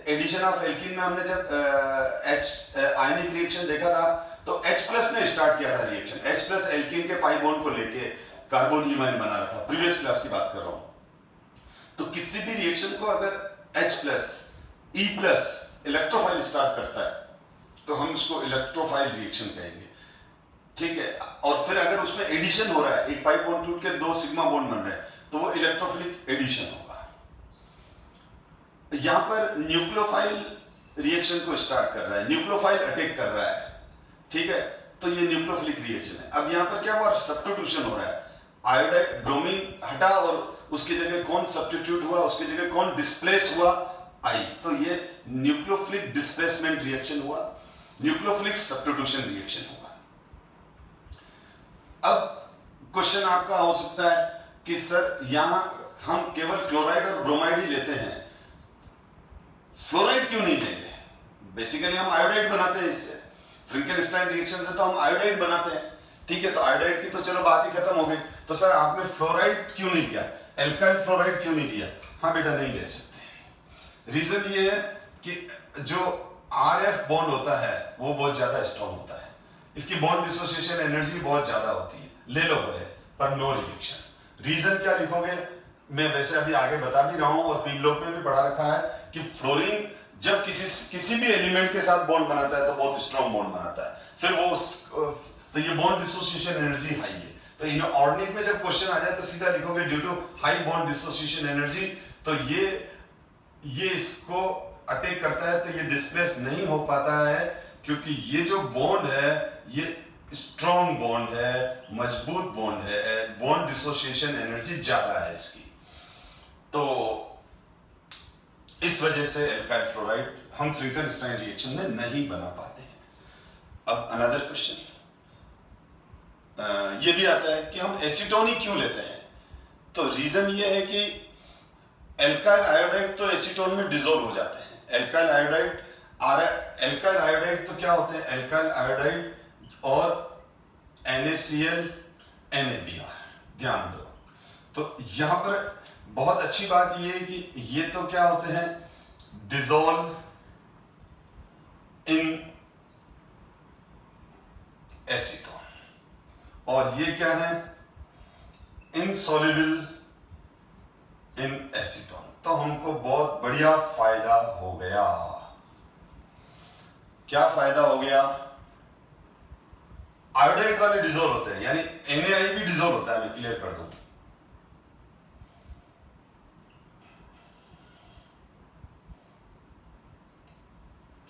एडिशन ऑफ एल्कीन में हमने जब आयनिक रिएक्शन देखा था तो H+ ने स्टार्ट किया था रिएक्शन। H+ एल्कीन के पाई बॉन्ड को लेके कार्बोनिल बना रहा था। प्रीवियस क्लास की बात कर रहा हूं। तो किसी भी रिएक्शन को अगर H+ E+ इलेक्ट्रोफाइल स्टार्ट करता है तो हम उसको इलेक्ट्रोफाइल रिएक्शन कहेंगे, ठीक है। और फिर अगर उसमें एडिशन हो रहा है, एक पाई बॉन्ड टूट के 2 सिग्मा बॉन्ड बन रहे हैं, तो वो इलेक्ट्रोफिलिक एडिशन होगा। यहां पर न्यूक्लियोफाइल रिएक्शन को स्टार्ट कर रहा है, न्यूक्लियोफाइल अटैक कर रहा है, ठीक है। तो ये न्यूक्लियोफिलिक रिएक्शन है। अब यहां पर क्या हुआ, सब्स्टिट्यूशन हो रहा है। आयोडाइड ब्रोमीन हटा और उसकी जगह कौन सब्स्टिट्यूट हुआ, उसकी जगह कौन डिस्प्लेस हुआ, आई। तो ये न्यूक्लियोफिलिक डिस्प्लेसमेंट रिएक्शन हुआ, न्यूक्लियोफिलिक सब्स्टिट्यूशन रिएक्शन हुआ। अब क्वेश्चन आपका हो सकता है कि सर यहां हम केवल क्लोराइड और ब्रोमाइड ही लेते हैं, फ्लोराइड क्यों नहीं लेंगे? बेसिकली हम आयोडाइड बनाते हैं इससे, फ्रैंकेनस्टाइन रिएक्शन से तो हम आयोडाइड बनाते हैं, ठीक है। तो आयोडाइड की तो चलो बात ही खत्म हो गई। तो सर आपने फ्लोराइड क्यों नहीं लिया, एल्काइल फ्लोराइड क्यों नहीं लिया? हाँ बेटा नहीं ले सकते। रीजन ये है कि जो RF बॉन्ड होता है वो बहुत ज्यादा स्ट्रॉन्ग होता है, इसकी बॉन्ड डिसोसिएशन एनर्जी बहुत ज्यादा होती है। ले लो बोले पर नो रिएक्शन। रीजन क्या लिखोगे, मैं वैसे अभी आगे बता भी रहा हूं और पी ब्लॉक में भी पढ़ा रखा है कि फ्लोरीन जब किसी भी एलिमेंट के साथ बॉन्ड बनाता है तो बहुत स्ट्रॉन्ग बॉन्ड बनाता है, फिर वो तो ये बॉन्ड डिसोसिएशन एनर्जी हाई है। तो इनऑर्गेनिक में जब क्वेश्चन आ जाए तो सीधा लिखोगे due to high bond dissociation energy. तो ये इसको अटैक करता है तो ये डिस्प्लेस नहीं हो पाता है, क्योंकि ये जो बॉन्ड है ये स्ट्रॉन्ग बॉन्ड है, मजबूत बॉन्ड है, बॉन्ड डिसोसिएशन एनर्जी ज्यादा है इसकी। तो इस वजह से एल्काइल फ्लोराइड हम फ्रैंकेनस्टाइन रिएक्शन में नहीं बना पाते हैं। अब अनदर क्वेश्चन ये भी आता है कि हम एसीटोन ही क्यों लेते हैं? तो रीजन ये है कि एल्काइल आयोडाइड तो एसीटोन में डिसॉल्व हो जाते हैं। एल्काइल आयोडाइड तो क्या होते हैं, एल्काइल आयोडाइड और NaCl NaBr, ध्यान दो। तो यहां पर बहुत अच्छी बात यह है कि ये तो क्या होते हैं, डिसॉल्व इन एसीटोन, और ये क्या है, इनसॉल्युबल इन एसीटोन। तो हमको बहुत बढ़िया फायदा हो गया। क्या फायदा हो गया? आयोडाइड वाले डिसॉल्व होते हैं, यानी Na भी डिसॉल्व होता है। मैं क्लियर कर दूं,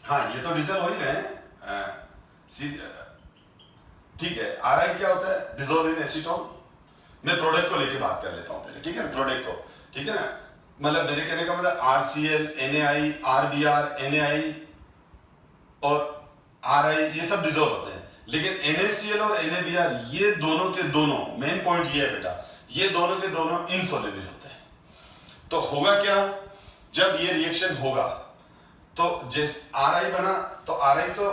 हाँ ये तो डिसॉल्व हो ही रहे हैं, ठीक है। Ri क्या होता है, डिसॉल्व इन एसीटोन। मैं प्रोडक्ट को लेके बात कर लेता हूं पहले, ठीक है ना, प्रोडक्ट को, ठीक है ना। मतलब मेरे कहने का मतलब RCl NaI RBr NaI और Ri ये सब डिसॉल्व होते हैं, लेकिन NaCl और NaBr ये दोनों के दोनों, मेन पॉइंट ये है बेटा, ये दोनों के दोनों इनसॉल्युबल होते हैं। तो होगा क्या, जब ये रिएक्शन होगा तो जैसे Ri बना तो Ri तो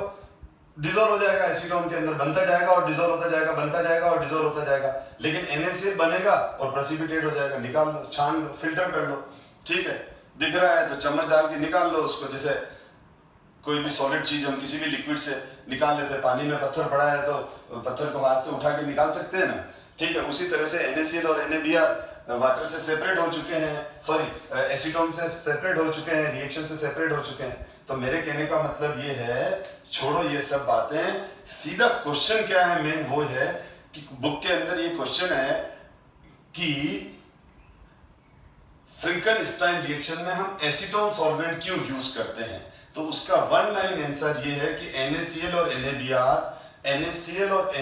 डिसॉल्व हो जाएगा एसीटोन के अंदर, बनता जाएगा और डिसॉल्व होता जाएगा, बनता जाएगा और डिसॉल्व होता जाएगा। लेकिन NaCl बनेगा और प्रेसिपिटेट हो जाएगा, निकाल लो, छान लो, फिल्टर कर लो, ठीक है। दिख रहा है तो चम्मच डाल के निकाल लो उसको। जैसे कोई भी सॉलिड चीज हम किसी भी लिक्विड से निकाल लेते हैं, पानी में पत्थर पड़ा है तो पत्थर को हाथ से उठा के निकाल सकते हैं ना, ठीक है। उसी तरह से NaCl और NaBr वाटर से सेपरेट हो चुके हैं, सॉरी एसीटोन से सेपरेट हो चुके हैं, रिएक्शन से सेपरेट हो चुके हैं। तो मेरे कहने का मतलब ये है, छोड़ो ये सब बातें, सीधा क्वेश्चन क्या है, मेन वो है कि बुक के अंदर ये क्वेश्चन है कि फ्रैंकेनस्टाइन रिएक्शन में हम एसीटोन सॉल्वेंट क्यों यूज करते हैं। तो उसका वन लाइन आंसर ये है कि NaCl और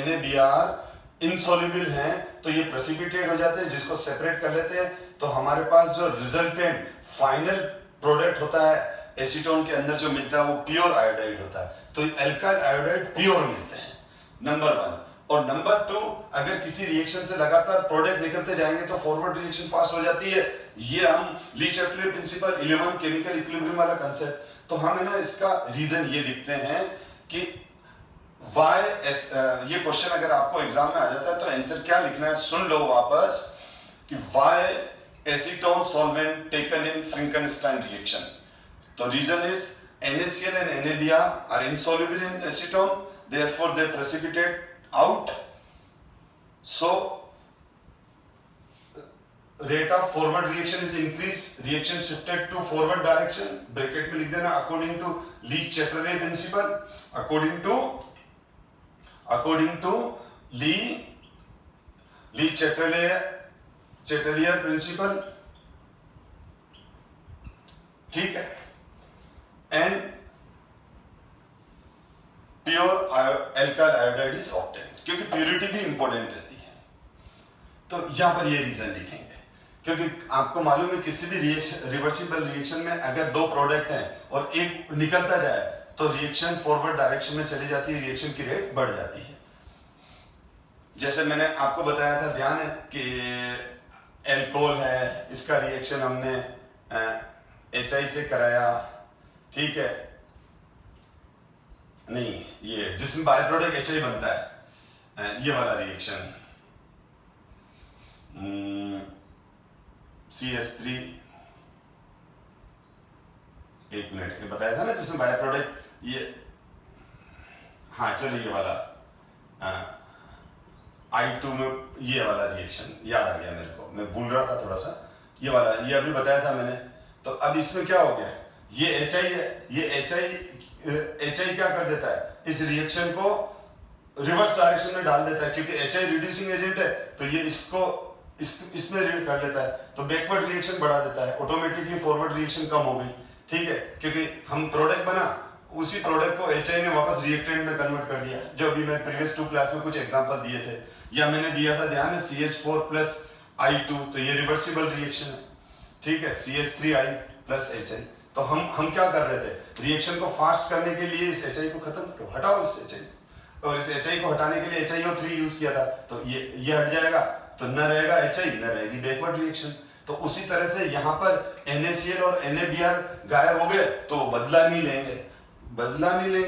NaBr इनसॉल्युबल हैं, तो ये प्रेसिपिटेट हो जाते हैं, जिसको सेपरेट कर लेते हैं। तो हमारे पास जो रिजल्टेंट फाइनल प्रोडक्ट होता है एसीटोन के अंदर जो मिलता है वो प्योर आयोडाइड होता है। तो एल्काइल आयोडाइड प्योर मिलते हैं, नंबर 1। और नंबर 2, अगर किसी रिएक्शन से लगातार प्रोडक्ट निकलते जाएंगे तो फॉरवर्ड रिएक्शन फास्ट हो जाती है। ये हम ली चैपलियर प्रिंसिपल 11 केमिकल इक्विलिब्रियम वाला कंसेप्ट, तो हम है ना इसका रीजन ये लिखते हैं कि वाई ये क्वेश्चन अगर आपको एग्जाम में आ जाता है तो आंसर क्या लिखना है, सुन लो वापस कि why acetone solvent taken in Frankenstein reaction. तो reason is NaCl and NaBr are insoluble in acetone, therefore they precipitate out. So rate of forward reaction is increased, reaction shifted to forward direction, bracket में लिख देना according to Lee-Chatterley principle, according to Lee-Chatterley principle, ठीक है। And pure alkyl iodide is obtained, क्योंकि purity भी important रहती है। तो यहां पर ये रीजन लिखेंगे, क्योंकि आपको मालूम है किसी भी रिएक्शन रिवर्सिबल रिएक्शन में अगर दो प्रोडक्ट हैं और एक निकलता जाए तो रिएक्शन फॉरवर्ड डायरेक्शन में चली जाती है, रिएक्शन की रेट बढ़ जाती है। जैसे मैंने आपको बताया था, ध्यान है कि एल्कोहल है, इसका रिएक्शन हमने HI से कराया, ठीक है, नहीं ये जिसमें बाय प्रोडक्ट HI बनता है, ये वाला रिएक्शन CH3, एक मिनट ये बताया था ना जिसमें बाय प्रोडक्ट ये, हाँ चलो ये वाला I2 में ये वाला रिएक्शन याद आ गया मेरे को, मैं भूल रहा था थोड़ा सा, ये वाला ये अभी बताया था मैंने। तो अब इसमें क्या हो गया, ये HI है, ये HI क्या कर देता है, इस रिएक्शन को रिवर्स डायरेक्शन में डाल देता है, क्योंकि HI रिड्यूसिंग एजेंट है, तो ये इसको इसमें रीड कर लेता है, तो बैकवर्ड रिएक्शन बढ़ा देता है, ऑटोमेटिकली फॉरवर्ड रिएक्शन कम हो गई, ठीक है, क्योंकि हम प्रोडक्ट बना, उसी प्रोडक्ट को HI ने वापस रिएक्टेंट में कन्वर्ट कर दिया, जो अभी मैं प्रीवियस 2 क्लास में कुछ एग्जांपल दिए थे, या मैंने दिया था, ध्यान है, CH4 प्लस I2, तो ये रिवर्सिबल रिएक्शन है, ठीक है, CH3I प्लस HI। तो हम क्या कर रहे थे, रिएक्शन को फास्ट करने के लिए इस HI को खत्म करो, हटाओ इस HI को, और इस HI को हटाने के लिए HiO3 यूज किया था, तो ये हट जाएगा, तो न रहेगा HI, न रहेगी बैकवर्ड रिएक्शन। तो उसी तरह से यहाँ पर NaCl और NaBr गायब हो गए, तो बदला नहीं लेंगे,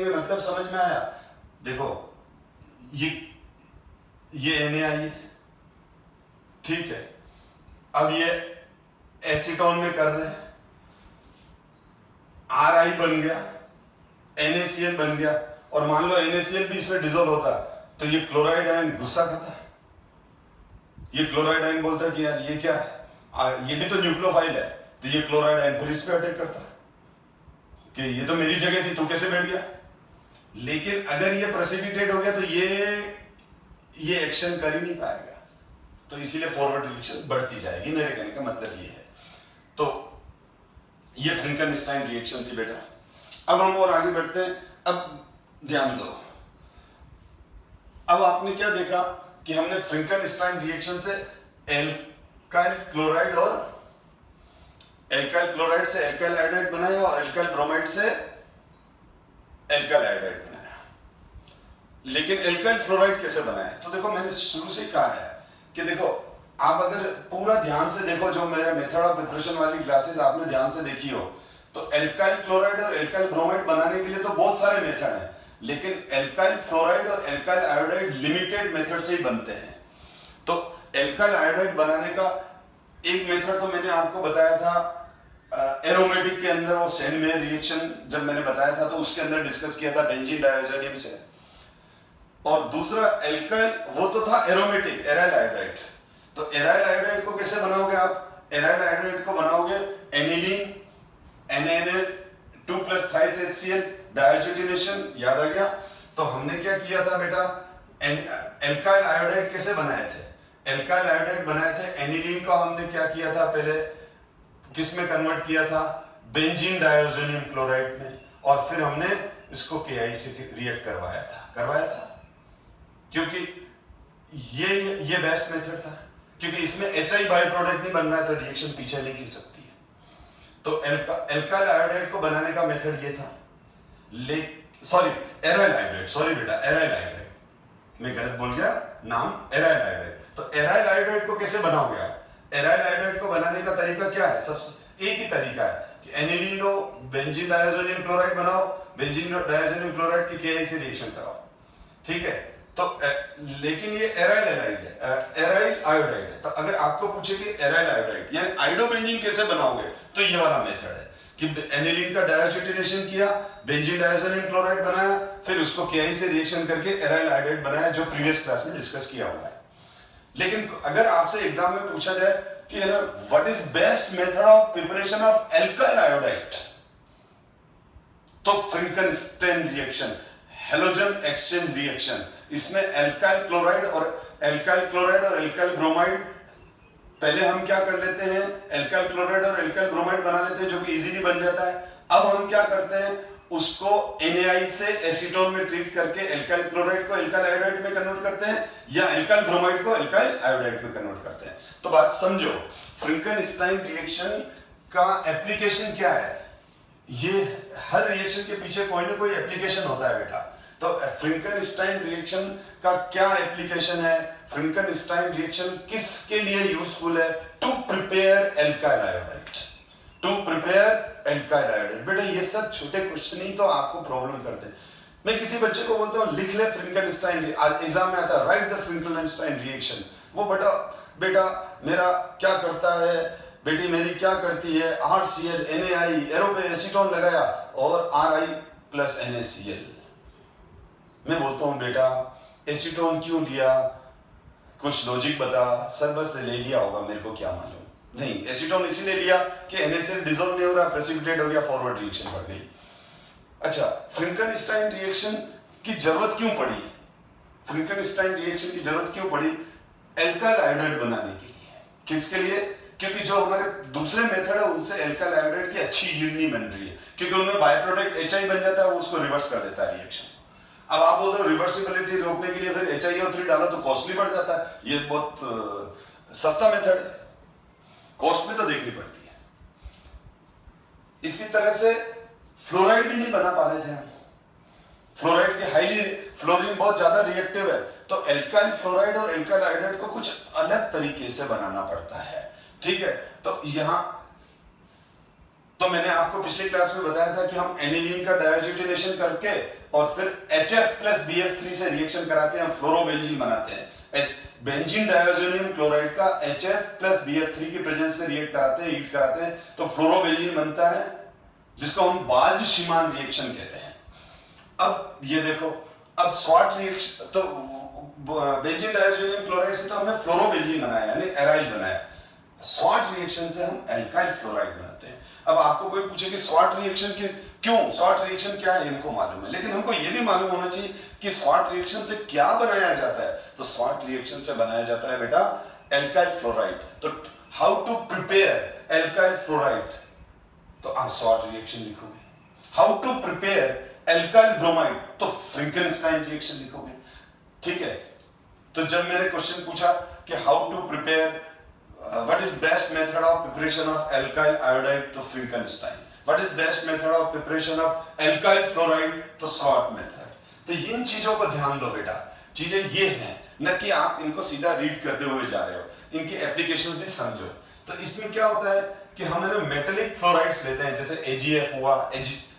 मतलब समझ में आया। देखो ये Na है, ठीक है, अब ये एसीटोन में कर रहे हैं, Ri बन गया, NaCl बन गया, और मान लो NaCl भी इसमें डिसॉल्व होता, तो ये क्लोराइड आयन गुस्सा खाता, ये क्लोराइड आयन बोलता है कि यार ये क्या है, ये भी तो न्यूक्लियोफाइल है, तो ये क्लोराइड आयन फिर इस पे अटैक करता है कि ये तो मेरी जगह थी, तू कैसे बैठ गया। लेकिन अगर ये प्रेसिपिटेट हो गया तो ये एक्शन कर ही नहीं पाएगा, तो इसीलिए फॉरवर्ड रिएक्शन बढ़ती जाएगी, मेरे कहने का मतलब ये है। तो ये फ्रैंकेनस्टाइन रिएक्शन थी बेटा। अब हम और आगे बढ़ते हैं। अब ध्यान दो, अब आपने क्या देखा कि हमने फ्रैंकेनस्टाइन रिएक्शन से एल्काइल क्लोराइड से एल्काइल आयोडाइड बनाया, और एल्काइल ब्रोमाइड से एल्काइल आयोडाइड बनाया। लेकिन एल्काइल फ्लोराइड कैसे बनाया? तो देखो, मैंने शुरू से कहा है कि देखो, आप अगर पूरा ध्यान से देखो, जो मेरा मेथड ऑफ प्रिपरेशन वाली क्लासेस आपने ध्यान से देखी हो, तो एल्काइल क्लोराइड और एल्काइल ब्रोमाइड बनाने के लिए तो बहुत सारे मेथड हैं, लेकिन एल्काइल फ्लोराइड और एल्काइल आयोडाइड लिमिटेड मेथड से ही बनते हैं। तो एल्काइल आयोडाइड बनाने का एक मेथड तो मैंने आपको बताया था एरोमेटिक के अंदर, वो सेंडमेयर रिएक्शन जब मैंने बताया था तो उसके अंदर डिस्कस किया था बेंजीन डायज़ोनियम से। और दूसरा एल्काइल, वो तो था एरोमेटिक, एराइल आयोडाइड। तो एराइल आयोडाइड को कैसे बनाओगे आप? एराइल आयोडाइड को बनाओगे एनिलीन NaNa2+HCl डायजोटिनेशन, याद आ गया। तो हमने क्या किया था बेटा, एल्काइल आयोडाइड कैसे बनाए थे? एल्काइल आयोडाइड बनाए थे, एनिलीन को हमने क्या किया था, पहले किस में कन्वर्ट किया था, बेंजीन डायज़ोनियम क्लोराइड में, और फिर हमने इसको KI से रिएक्ट करवाया था, क्योंकि ये बेस्ट मेथड था, क्योंकि इसमें HI बाय प्रोडक्ट नहीं बन रहा है, तो रिएक्शन पीछे नहीं की सकती है। तो एल्काइल आयोडाइड को बनाने का मेथड ये था। एराइल आयोडाइड, सॉरी बेटा, एराइल आयोडाइड, मैं गलत बोल गया नाम, एराइल आयोडाइड। तो एराइल आयोडाइड को कैसे बनाओगे आप? एराइल आयोडाइड को बनाने का तरीका क्या है? सबसे एक ही तरीका है कि एनिलीन लो, बेंजीन डायazonium क्लोराइड बनाओ, बेंजीन डायazonium क्लोराइड की KI से रिएक्शन कराओ, ठीक है। तो लेकिन ये एराइल एलाइड है, एराइल आयोडाइड है। तो अगर आपको पूछे कि एराइल आयोडाइड यानी आयोडोबेंजीन कैसे बनाओगे, तो ये वाला मेथड है कि एनिलीन का डायज़ोटिनेशन किया, बेंजीन डायazonium क्लोराइड बनाया, फिर उसको KI से रिएक्शन करके एराइल आयोडाइड बनाया, जो प्रीवियस क्लास में डिस्कस किया हुआ है। लेकिन अगर आपसे एग्जाम में पूछा जाए कि है ना what is best method of preparation of alkyl iodide, तो फ्रिंकनस्टेन रिएक्शन, हेलोजन एक्सचेंज रिएक्शन, इसमें एल्काइल क्लोराइड और एल्काइल ब्रोमाइड, पहले हम क्या कर लेते हैं, एल्काइल क्लोराइड और एल्काइल ब्रोमाइड बना लेते हैं जो कि इजीली बन जाता है। अब हम क्या करते हैं, उसको NaI से एसीटोन में ट्रीट करके एल्काइल क्लोराइड को एल्काइल आयोडाइड में कन्वर्ट करते हैं या एल्काइल ब्रोमाइड को एल्काइल आयोडाइड में कन्वर्ट करते हैं। तो बात समझो, फ्रिंकनस्टाइन रिएक्शन का एप्लीकेशन क्या है, ये हर रिएक्शन के पीछे कोई ना कोई एप्लीकेशन होता है बेटा। तो फ्रिंकनस्टाइन रिएक्शन का क्या एप्लीकेशन है, फ्रिंकनस्टाइन रिएक्शन किसके लिए यूजफुल है, to prepare alkyl iodide, to prepare alkyl iodide. बेटा ये सब छोटे क्वेश्चन ही तो आपको प्रॉब्लम करते हैं। मैं किसी बच्चे को बोलता हूँ लिख ले फ्रिंकनस्टाइन, एग्जाम में आता है राइट द फ्रिंकनस्टाइन रिएक्शन, वो बेटा मेरा क्या करता है, बेटी मेरी क्या करती है, RCl NaI एरो पे एसीटोन लगाया और Ri प्लस NaCl। मैं बोलता हूँ बेटा एसीटोन क्यों लिया, कुछ लॉजिक बता। सर बस ले लिया होगा, मेरे को क्या मालूम। नहीं, एसीटोन इसीलिए लिया कि NaCl डिसॉल्व नहीं हो रहा, प्रेसिपिटेट हो गया, फॉरवर्ड रिएक्शन बढ़ गई। अच्छा, फ्रिंकनस्टाइन रिएक्शन की जरूरत क्यों पड़ी, फ्रिंकनस्टाइन रिएक्शन की जरूरत क्यों पड़ी, एल्काइल आयोडाइड बनाने के लिए। किसके लिए, क्योंकि जो हमारे दूसरे मेथड है उनसे एल्काइल आयोडाइड की अच्छी यील्ड नहीं बन रही है, क्योंकि उनमें बाय प्रोडक्ट HI बन जाता है, वो उसको रिवर्स कर देता है रिएक्शन। अब आप बोलते हो रिवर्सिबिलिटी रोकने के लिए फिर HiO3 डालो तो कॉस्टली बढ़ जाता है, ये बहुत सस्ता मेथड है, कॉस्ट में तो देखनी पड़ती है। इसी तरह से फ्लोराइड भी नहीं बना पा रहे थे हम, फ्लोराइड की हाईली फ्लोरीन बहुत ज्यादा रिएक्टिव है, तो एल्काइल फ्लोराइड और एल्काइल आयोडाइड को कुछ अलग तरीके से बनाना पड़ता है, ठीक है। तो यहां तो मैंने आपको पिछली क्लास में बताया था कि हम एनिलीन का डायज़ोटिनेशन करके और फिर HF प्लस BF3 से रिएक्शन कराते हैं, फ्लोरोबेंजीन बनाते हैं। बेंजीन डायज़ोनियम क्लोराइड का HF प्लस BF3 की प्रेजेंस में हीट कराते हैं तो फ्लोरोबेंजीन बनता है, जिसको हम बाल्ज-शीमान रिएक्शन कहते हैं। अब ये देखो, अब स्वॉट रिएक्शन, तो बेंजीन डायज़ोनियम क्लोराइड से तो हमने फ्लोरोबेंजीन बनाया यानी एराइल बनाया, स्वॉट रिएक्शन से हम एल्काइल फ्लोराइड बनाते हैं। अब आपको कोई पूछे कि स्वॉट रिएक्शन की क्यों, स्वॉट रिएक्शन क्या है, इनको मालूम है, लेकिन हमको यह भी मालूम होना चाहिए कि स्वॉट रिएक्शन से क्या बनाया जाता है। तो स्वॉट रिएक्शन से बनाया जाता है बेटा एल्काइल फ्लोराइड। तो how to prepare alkyl fluoride, तो आप स्वॉट रिएक्शन लिखोगे। How to prepare alkyl bromide, तो फ्रिंकनस्टाइन रिएक्शन लिखोगे, ठीक है। तो जब मैंने क्वेश्चन पूछा कि how to prepare what is best method of preparation of alkyl iodide, तो Finkelstein। what is best method of preparation of alkyl fluoride, तो Swart method। तो इन चीजों को ध्यान दो बेटा, चीजें ये हैं, न कि आप इनको सीधा रीड करते हुए जा रहे हो, इनकी एप्लीकेशंस भी समझो। तो इसमें क्या होता है कि हम मेटेलिक फ्लोराइड्स लेते हैं, जैसे AgF हुआ,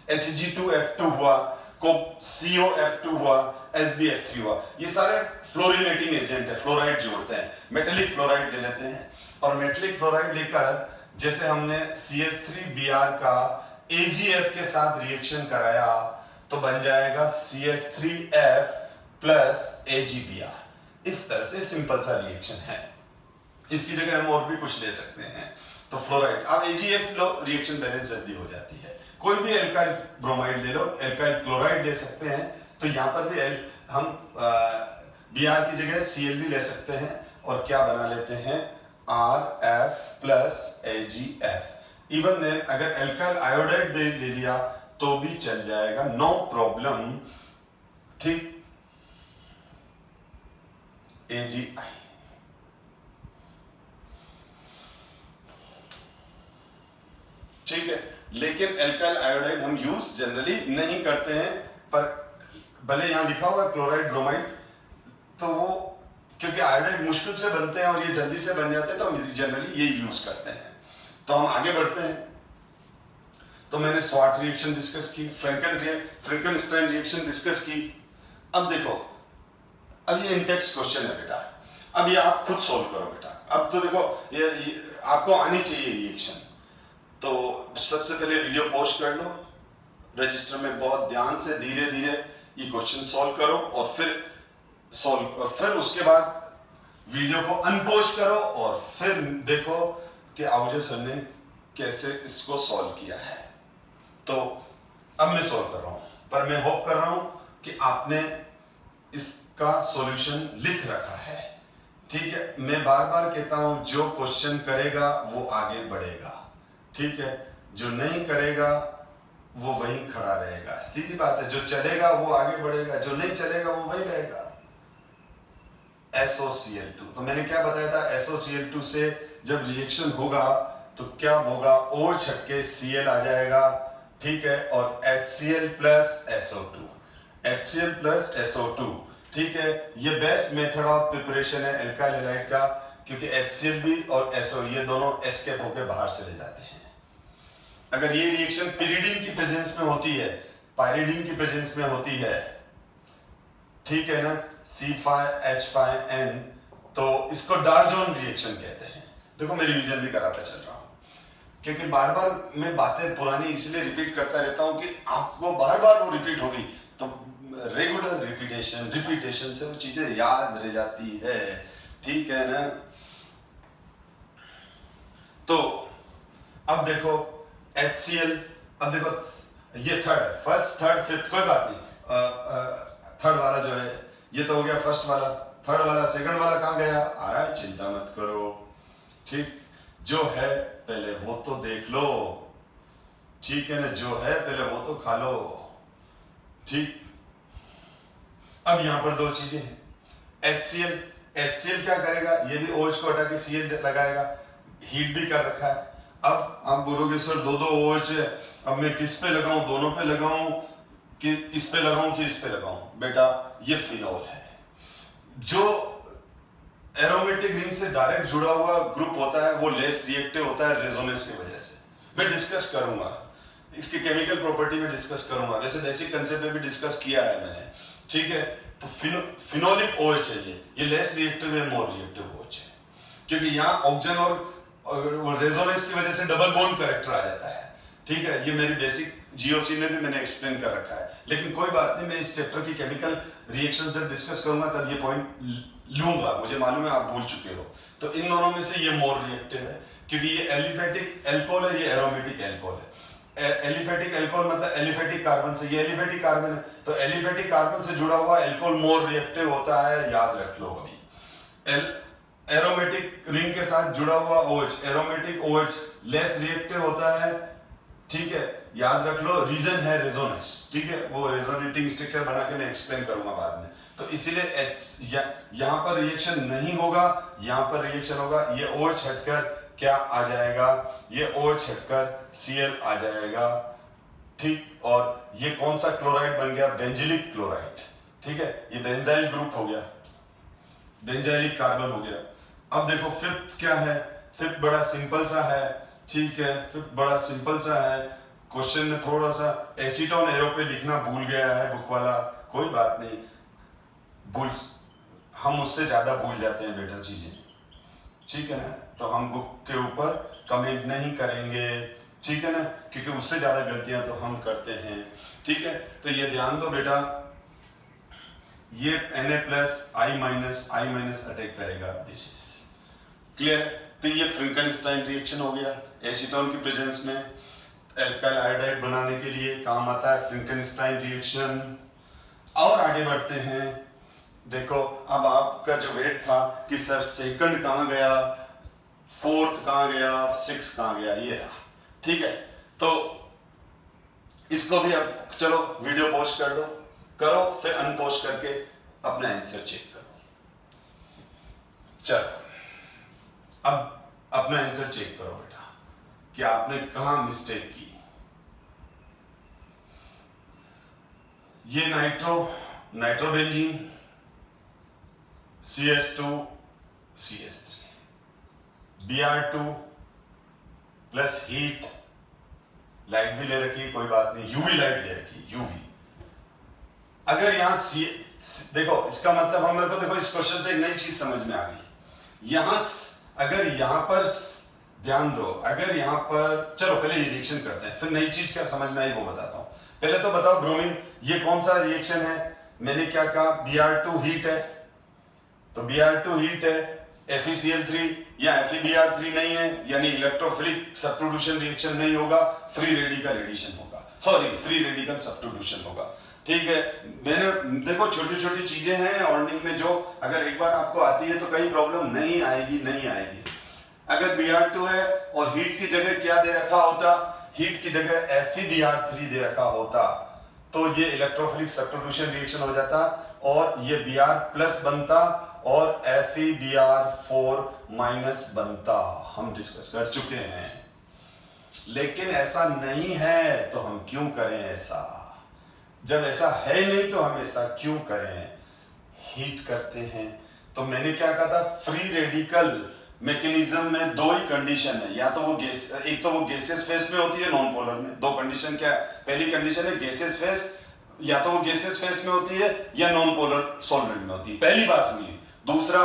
Hg2F2 हुआ, COF2 हुआ, SbF3 हुआ, ये सारे फ्लोरिनेटिंग एजेंट है, फ्लोराइड जोड़ते हैं। मेटेलिक फ्लोराइड ले लेते हैं और मेटेलिक फ्लोराइड लेकर जैसे हमने CH3Br का AgF के साथ रिएक्शन कराया तो बन जाएगा CH3F प्लस AgBr। इस तरह से सिंपल सा रिएक्शन है, इसकी जगह हम और भी कुछ ले सकते हैं। तो फ्लोराइड, आप AgF लो, रिएक्शन बैलेंस जल्दी हो जाती है। कोई भी एल्काइल ब्रोमाइड ले लो, एल्काइल क्लोराइड ले सकते हैं, तो यहाँ पर भी हम Br की जगह Cl भी ले सकते हैं और क्या बना लेते हैं RF plus AgF। Even then अगर एल्काइल आयोडाइड ले लिया तो भी चल जाएगा, नो प्रॉब्लम, ठीक। AgI, ठीक है। लेकिन एल्काइल आयोडाइड हम यूज जनरली नहीं करते हैं, पर भले यहां लिखा हुआ क्लोराइड ब्रोमाइड, तो वो क्योंकि आयोडाइड मुश्किल से बनते हैं और ये जल्दी से बन जाते हैं तो हम जनरली ये यूज करते हैं। तो हम आगे बढ़ते हैं। तो मैंने स्वाट रिएक्शन डिस्कस की, फ्रैंकनस्टाइन रिएक्शन डिस्कस की। अब देखो, अब ये इंटेक्स क्वेश्चन है बेटा, अब ये आप खुद सोल्व करो बेटा। अब तो देखो ये आपको आनी चाहिए रिएक्शन। तो सबसे पहले वीडियो पॉज कर लो, रजिस्टर में बहुत ध्यान से धीरे धीरे ये क्वेश्चन सॉल्व करो, और फिर उसके बाद वीडियो को अनपॉज करो और फिर देखो कि आहूजा सर ने कैसे इसको सॉल्व किया है। तो अब मैं सॉल्व कर रहा हूं, पर मैं होप कर रहा हूं कि आपने इसका सॉल्यूशन लिख रखा है। ठीक है, मैं बार बार कहता हूं, जो क्वेश्चन करेगा वो आगे बढ़ेगा, ठीक है, जो नहीं करेगा वो वहीं खड़ा रहेगा। सीधी बात है, जो चलेगा वो आगे बढ़ेगा, जो नहीं चलेगा वो वहीं रहेगा। SOCl2, तो मैंने क्या बताया था, SOCl2 से जब रिएक्शन होगा तो क्या होगा, O छट के Cl आ जाएगा, ठीक है, और HCl plus SO2, HCl plus SO2, ठीक है। ये बेस्ट मेथड ऑफ प्रिपरेशन है एल्काइल हैलाइड का, क्योंकि HCl भी और SO ये दोनों एस्केप होकर बाहर चले जाते हैं। अगर ये रिएक्शन पिरिडीन की प्रेजेंस में होती है, पायरिडीन की प्रेजेंस में होती है, ठीक है ना, C5H5N, तो इसको डार्जोन रिएक्शन कहते हैं। देखो मैं रिवीजन भी कराता चल रहा हूं, क्योंकि बार बार मैं बातें पुरानी इसलिए रिपीट करता रहता हूं कि आपको बार बार वो रिपीट होगी, तो रेगुलर रिपीटेशन से वो चीजें याद रह जाती है, ठीक है ना। तो अब देखो HCl, अब देखो ये थर्ड है, फर्स्ट थर्ड फिफ्थ कोई बात नहीं, थर्ड वाला जो है ये तो हो गया फर्स्ट वाला, थर्ड वाला सेकंड वाला कहाँ गया, आ रहा है, चिंता मत करो, ठीक, जो है पहले वो तो देख लो, ठीक है ना, जो है पहले वो तो खा लो, ठीक। अब यहां पर दो चीजें हैं, HCl क्या करेगा, ये भी OH को हटा के Cl लगाएगा, हीट भी कर रखा है। अब आप बोलोगे सर दो OH है, अब मैं किस पे लगाऊं, दोनों पे लगाऊं कि इस पे लगाऊं कि इस पे लगाऊं, बेटा ये फिनॉल है। जो एरोमेटिक रिंग से डायरेक्ट जुड़ा हुआ ग्रुप होता है वो लेस रिएक्टिव होता है रेजोनेंस की वजह से। मैं डिस्कस करूंगा इसकी केमिकल प्रॉपर्टी में, डिस्कस करूंगा, वैसे बेसिक कंसेप्ट में भी डिस्कस किया है मैंने, ठीक है। तो फिनोलिक OH है, ये लेस रिएक्टिव है, मोर रिएक्टिव OH है, क्योंकि यहाँ ऑक्सीजन और रेजोनेंस की वजह से डबल बॉन्ड कैरेक्टर आ जाता है, ठीक है। ये मेरी बेसिक GOC में भी मैंने एक्सप्लेन कर रखा है, लेकिन कोई बात नहीं, मैं इस चैप्टर की केमिकल रिएक्शन जब डिस्कस करूंगा तब ये पॉइंट लूंगा, मुझे मालूम है आप भूल चुके हो। तो इन दोनों में से ये मोर रिएक्टिव है, क्योंकि ये एलिफेटिक एल्कोहल है, ये एरोमेटिक एल्कोहल है। एलिफेटिक एल्कोहल मतलब एलिफेटिक कार्बन से, ये एलिफेटिक कार्बन है, तो एलिफेटिक कार्बन से जुड़ा हुआ एल्कोहल मोर रिएक्टिव होता है, याद रख लो। अभी एरोमेटिक रिंग के साथ जुड़ा हुआ OH, aromatic OH less reactive होता है, ठीक है, याद रख लो, रीजन है रेजोनेंस, ठीक है, वो रेजोनेटिंग स्ट्रक्चर बना के मैं एक्सप्लेन करूंगा बाद में। तो इसीलिए यहां पर रिएक्शन नहीं होगा, यहां पर रिएक्शन होगा, ये OH हटकर क्या आ जाएगा, ये OH हटकर Cl आ जाएगा, ठीक। और ये कौन सा क्लोराइड बन गया, बेंजिलिक क्लोराइड, ठीक है, ये बेंजाइल ग्रुप हो गया, बेंजाइलिक कार्बन हो गया। अब देखो फिफ्थ क्या है, फिफ्थ बड़ा सिंपल सा है, ठीक है, फिफ्थ बड़ा सिंपल सा है। क्वेश्चन में थोड़ा सा एसीटोन एरो पे लिखना भूल गया है बुक वाला, कोई बात नहीं, भूल, हम उससे ज्यादा भूल जाते हैं बेटा चीजें, ठीक है ना, तो हम बुक के ऊपर कमेंट नहीं करेंगे, ठीक है ना, क्योंकि उससे ज्यादा गलतियां तो हम करते हैं, ठीक है। तो ये ध्यान दो बेटा, ये Na+I- अटैक करेगा, दिस इज क्लियर। तो ये फ्रैंकनस्टाइन रिएक्शन हो गया, एसीटोन की प्रेजेंस में एल्काइल आयोडाइड बनाने के लिए काम आता है फ्रैंकनस्टाइन रिएक्शन। और आगे बढ़ते हैं, देखो अब आपका जो वेट था कि सर सेकंड कहाँ गया, फोर्थ कहाँ गया, सिक्स कहाँ गया, ये रहा, ठीक है। तो इसको भी अब चलो वीडियो पोस्ट कर दो, करो, फिर अनपोस्ट करके अपना आंसर चेक करो। चलो अब अपना आंसर चेक करो बेटा कि आपने कहां मिस्टेक की। ये nitrobenzene CH2 CH3 Br2 plus heat light भी ले रखी है, कोई बात नहीं, यूवी लाइट ले रखी है, यूवी। अगर यहाँ देखो इसका मतलब हमारे को, देखो इस क्वेश्चन से एक नई चीज समझ में आ गई। यहां अगर यहां पर ध्यान दो, अगर यहां पर, चलो पहले ये रिएक्शन करते हैं, फिर नई चीज क्या समझ में आई वो बताता हूं। पहले तो बताओ ब्रोमीन ये कौन सा रिएक्शन है? मैंने क्या कहा, Br2 हीट है, तो Br2 हीट है, FeCl3 या FeBr3 नहीं है, यानी इलेक्ट्रोफिलिक सब्स्टिट्यूशन रिएक्शन नहीं होगा, फ्री रेडिकल एडिशन होगा, सॉरी फ्री रेडिकल सब्स्टिट्यूशन होगा। ठीक है, मैंने देखो छोटी छोटी चीजें हैं ऑर्डिंग में जो अगर एक बार आपको आती है तो कहीं प्रॉब्लम नहीं आएगी, नहीं आएगी। अगर Br2 है और हीट की जगह क्या दे रखा होता, हीट की जगह FeBr3 दे रखा होता, तो ये इलेक्ट्रोफिलिक सब्स्टिट्यूशन रिएक्शन हो जाता और ये Br प्लस बनता और FeBr4 माइनस बनता। हम डिस्कस कर चुके हैं, लेकिन ऐसा नहीं है तो हम क्यों करें ऐसा? जब ऐसा है नहीं तो हम ऐसा क्यों करें? हीट करते हैं। तो मैंने क्या कहा था, फ्री रेडिकल मैकेनिज्म में दो ही कंडीशन है, या तो वो गैस, एक तो वो गैसियस फेस में होती है, नॉन पोलर में। दो कंडीशन क्या है? पहली कंडीशन है गैसियस फेस, या तो वो गैसियस फेस में होती है या नॉन पोलर सॉल्वेंट में होती है, पहली बात हुई। दूसरा,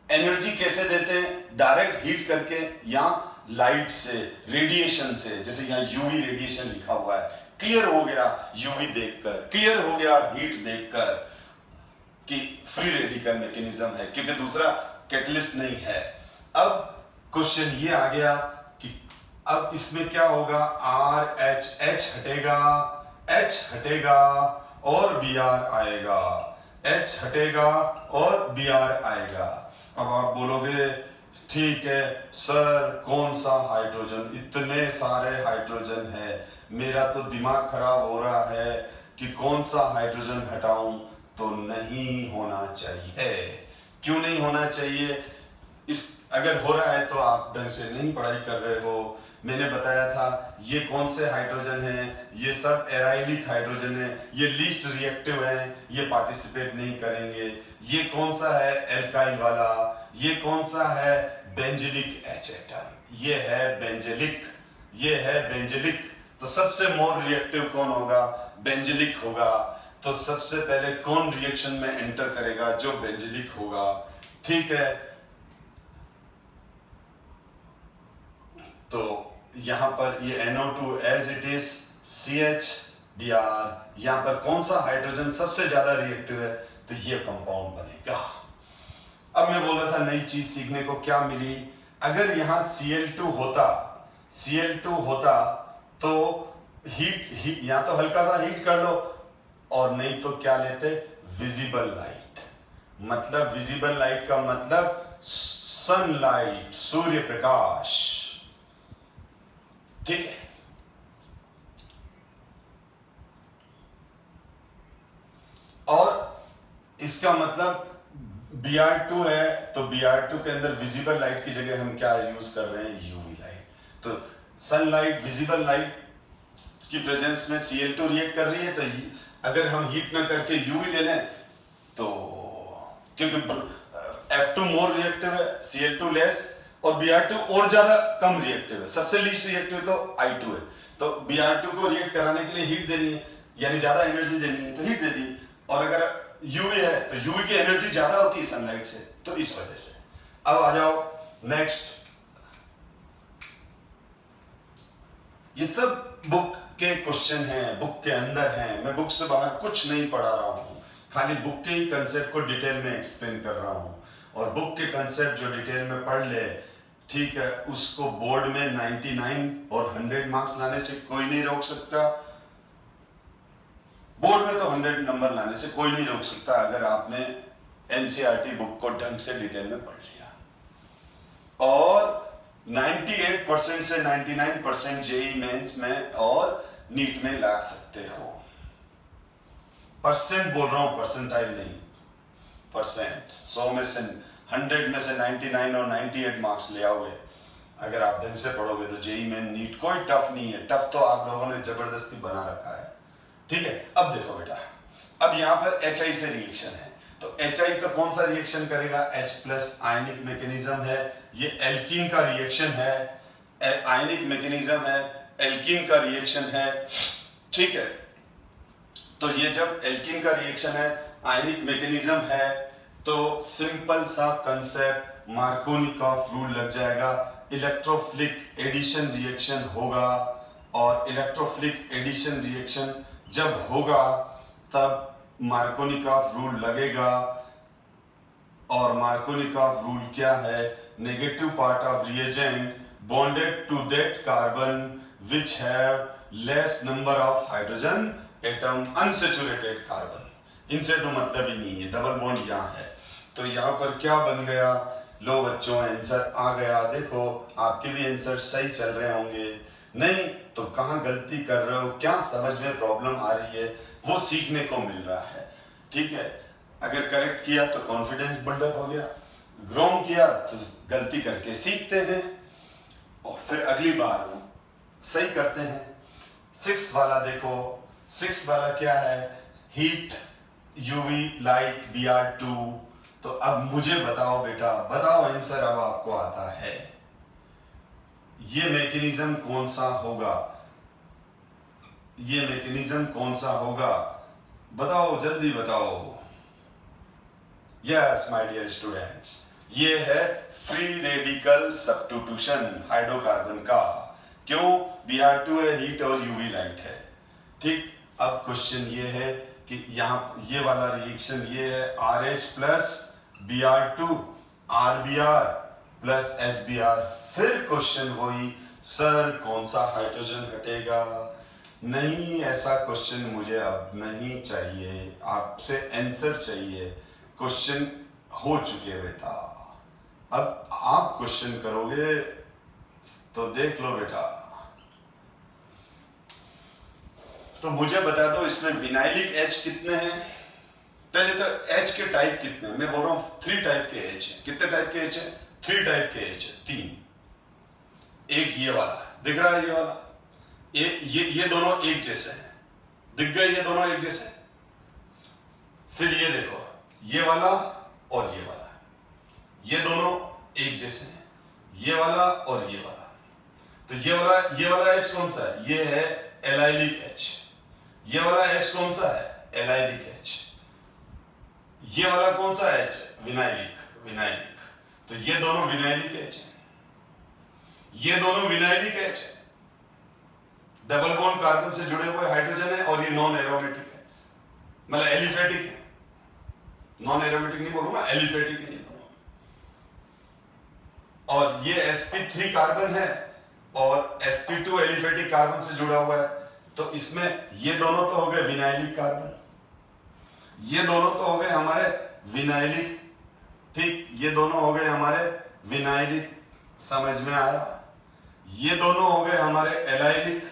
एनर्जी कैसे देते हैं? डायरेक्ट हीट करके या लाइट से, रेडिएशन से, जैसे यहाँ यूवी रेडिएशन लिखा हुआ है। क्लियर हो गया यूवी देखकर, क्लियर हो गया हीट देखकर कि फ्री रेडिकल मैकेनिज्म है, क्योंकि दूसरा कैटलिस्ट नहीं है। अब क्वेश्चन ये आ गया कि अब इसमें क्या होगा, RH हटेगा, H हटेगा और Br आएगा, H हटेगा और Br आएगा। अब आप बोलोगे ठीक है सर कौन सा हाइड्रोजन, इतने सारे हाइड्रोजन है, मेरा तो दिमाग खराब हो रहा है कि कौन सा हाइड्रोजन हटाऊं। तो नहीं होना चाहिए। क्यों नहीं होना चाहिए? इस अगर हो रहा है तो आप ढंग से नहीं पढ़ाई कर रहे हो। मैंने बताया था ये कौन से हाइड्रोजन हैं, ये सब एराइलिक हाइड्रोजन है, ये लीस्ट रिएक्टिव है, ये पार्टिसिपेट नहीं करेंगे। ये कौन सा है, एल्काइल वाला, ये कौन सा है, बेंजिलिक H एटम, ये है बेंजिलिक, ये है बेंजिलिक। तो सबसे मोर रिएक्टिव कौन होगा, बेंजिलिक होगा। तो सबसे पहले कौन रिएक्शन में एंटर करेगा, जो बेंजिलिक होगा। ठीक है, तो यहां पर ये NO2 as it is, CH Br, यहां पर कौन सा हाइड्रोजन सबसे ज्यादा रिएक्टिव है, तो ये कंपाउंड बनेगा। अब मैं बोल रहा था नई चीज सीखने को क्या मिली, अगर यहां Cl2 होता तो हीट या तो हल्का सा हीट कर लो, और नहीं तो क्या लेते, विजिबल लाइट। मतलब विजिबल लाइट का मतलब सनलाइट, सूर्य प्रकाश। ठीक है, और इसका मतलब Br2 है तो Br2 के अंदर विजिबल लाइट की जगह हम क्या यूज कर रहे हैं, यूवी लाइट। तो सनलाइट, विजिबल लाइट की प्रेजेंस में Cl2 रिएक्ट कर रही है, तो अगर हम हीट ना करके यूवी ले लें तो, क्योंकि F2 मोर रिएक्टिव है, Cl2 लेस, और Br2 और ज्यादा कम रिएक्टिव है, सबसे लीस्ट रिएक्टिव तो I2 है। तो Br2 को रिएक्ट कराने के लिए हीट देनी है, यानी ज्यादा एनर्जी देनी है, तो हीट दे दी। और अगर यूवी है तो यूवी की एनर्जी ज्यादा होती है सनलाइट से, तो इस वजह से। अब आ जाओ नेक्स्ट, ये सब बुक के क्वेश्चन हैं, बुक के अंदर हैं, मैं बुक से बाहर कुछ नहीं पढ़ा रहा हूं, खाली बुक के ही कंसेप्ट को डिटेल में एक्सप्लेन कर रहा हूं। और बुक के कंसेप्ट जो डिटेल में पढ़ ले, ठीक है, उसको बोर्ड में 99 और 100 मार्क्स लाने से कोई नहीं रोक सकता। बोर्ड में तो 100 नंबर लाने से कोई नहीं रोक सकता, अगर आपने NCERT बुक को ढंग से डिटेल में पढ़ लिया। और 98% से 99% जेई मेंस में और नीट में ला सकते हो। परसेंट बोल रहा हूं, परसेंटाइल नहीं, परसेंट। 100 में से 100 में से 99 और 98 मार्क्स ले आओगे अगर आप ढंग से पढ़ोगे तो। जेई मेन नीट कोई टफ नहीं है, टफ तो आप लोगों ने जबरदस्ती बना रखा है। ठीक है, अब देखो बेटा, अब यहां पर HI से रिएक्शन है, तो HI तो कौन सा रिएक्शन करेगा, H+ आयनिक मैकेनिज्म है, ये एल्कीन का रिएक्शन है, आयनिक मैकेनिज्म है, एल्कीन का रिएक्शन है, ठीक है। तो ये जब एल्कीन का रिएक्शन है, आयनिक मैकेनिज्म है, तो सिंपल सा कंसेप्ट मार्कोनिकॉफ रूल लग जाएगा। इलेक्ट्रोफिलिक एडिशन रिएक्शन होगा, और इलेक्ट्रोफिलिक एडिशन रिएक्शन जब होगा तब मार्कोनिकॉफ रूल लगेगा। और मार्कोनिकॉफ रूल क्या है? Negative part of reagent bonded to that carbon which have less number of hydrogen atom unsaturated carbon. इनसे तो मतलब ही नहीं है, डबल बॉन्ड यहाँ है। तो यहाँ पर क्या बन गया? लो बच्चों, आंसर आ गया। देखो आपके भी आंसर सही चल रहे होंगे, नहीं तो कहाँ गलती कर रहे हो, क्या समझ में प्रॉब्लम आ रही है, वो सीखने को मिल रहा है, ठीक है। अगर करेक्ट किया तो कॉन्फिडेंस बिल्डअप हो गया, रॉन्ग किया तो गलती करके सीखते हैं और फिर अगली बार सही करते हैं। 6 वाला देखो, 6 वाला क्या है? Heat UV light Br2। तो अब मुझे बताओ बेटा, बताओ आंसर अब आपको आता है, ये मैकेनिज्म कौन सा होगा? ये मैकेनिज्म कौन सा होगा? बताओ, जल्दी बताओ। यस माय डियर स्टूडेंट्स, ये है फ्री रेडिकल सब्स्टिट्यूशन हाइड्रोकार्बन का। क्यों? Br2 है, हीट और यूवी लाइट है, ठीक। अब क्वेश्चन ये है कि यहाँ ये वाला रिएक्शन ये है RH plus Br2 RBr plus HBr। फिर क्वेश्चन वही, सर कौन सा हाइड्रोजन हटेगा? नहीं, ऐसा क्वेश्चन मुझे अब नहीं चाहिए, आपसे आंसर चाहिए। क्वेश्चन हो चुके बेटा, अब आप क्वेश्चन करोगे तो देख लो बेटा। तो मुझे बता दो इसमें विनाइलिक H कितने हैं? पहले तो H के टाइप कितने हैं? मैं बोल रहा हूं 3 टाइप के H हैं। कितने टाइप के H हैं? 3 टाइप के H है, 3। एक ये वाला दिख रहा है, ये वाला, ये दोनों एक जैसे हैं, दिख गए ये दोनों एक जैसे। फिर ये देखो, ये वाला और ये वाला, ये दोनों एक जैसे हैं, ये वाला और ये वाला। तो ये वाला H कौन सा है? ये है एलाइलिक H। ये वाला H कौन सा है? Allylic H। ये वाला कौन सा H? विनाइलिक। तो ये दोनों विनाइलिक H है, ये दोनों विनाइलिक H है। डबल बॉन्ड कार्बन से जुड़े हुए हाइड्रोजन है, और ये नॉन एरोमेटिक है, मतलब एलिफेटिक है। नॉन एरोमेटिक नहीं बोलूंगा, एलिफेटिक है ये दोनों। और ये sp3 कार्बन है और sp2 एलिफेटिक कार्बन से जुड़ा हुआ है। तो इसमें ये दोनों तो हो गए विनाइलिक कार्बन, ये दोनों तो हो गए हमारे विनाइलिक, ठीक। ये दोनों हो गए हमारे विनाइलिक, समझ में आ रहा? ये दोनों हो गए हमारे एलाइलिक।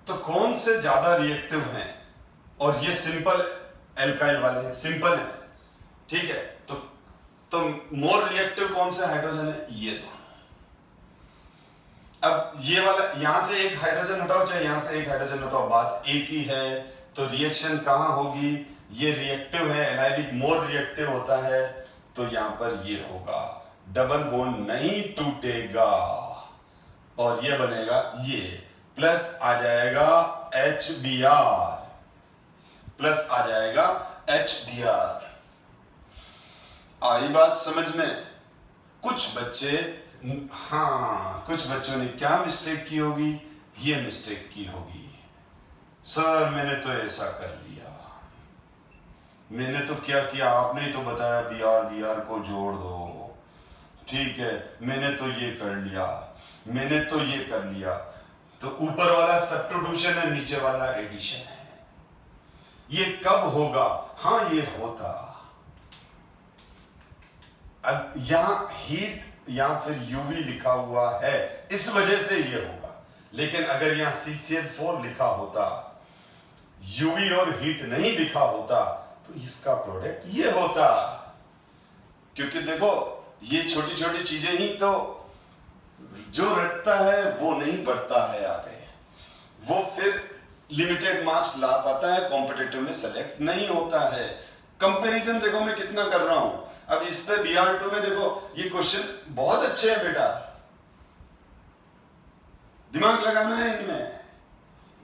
तो कौन से ज्यादा रिएक्टिव हैं? और ये सिंपल एल्काइल वाले हैं, सिंपल है, ठीक है। तो मोर रिएक्टिव कौन से हाइड्रोजन है? ये दोनों। अब ये वाला यहां से एक हाइड्रोजन हटाओ, चाहे यहां से एक हाइड्रोजन हटाओ, बात एक ही है। तो रिएक्शन कहां होगी? ये रिएक्टिव है, एलाइलिक मोर रिएक्टिव होता है, तो यहां पर ये होगा, डबल बॉन्ड नहीं टूटेगा और ये बनेगा, ये प्लस आ जाएगा HBr, प्लस आ जाएगा HBr। आई बात समझ में? कुछ बच्चे, हाँ कुछ बच्चों ने क्या मिस्टेक की होगी? ये मिस्टेक की होगी, सर मैंने तो ऐसा कर लिया, मैंने तो क्या किया, आपने ही तो बताया Br को जोड़ दो, ठीक है, मैंने तो ये कर लिया, मैंने तो ये कर लिया। तो ऊपर वाला सब्स्टिट्यूशन है, नीचे वाला एडिशन है। ये कब होगा? हाँ ये होता, अब यहां हीट या फिर यूवी लिखा हुआ है, इस वजह से ये होगा। लेकिन अगर यहां CCl4 लिखा होता, यूवी और हीट नहीं लिखा होता, तो इसका प्रोडक्ट ये होता। क्योंकि देखो ये छोटी छोटी चीजें ही तो, जो रटता है वो नहीं बढ़ता है आगे, वो फिर लिमिटेड मार्क्स ला पाता है, कॉम्पिटिटिव में सेलेक्ट नहीं होता है। कंपैरिजन देखो मैं कितना कर रहा हूं। अब इस पे BR2 में देखो ये क्वेश्चन बहुत अच्छे हैं बेटा, दिमाग लगाना है इनमें।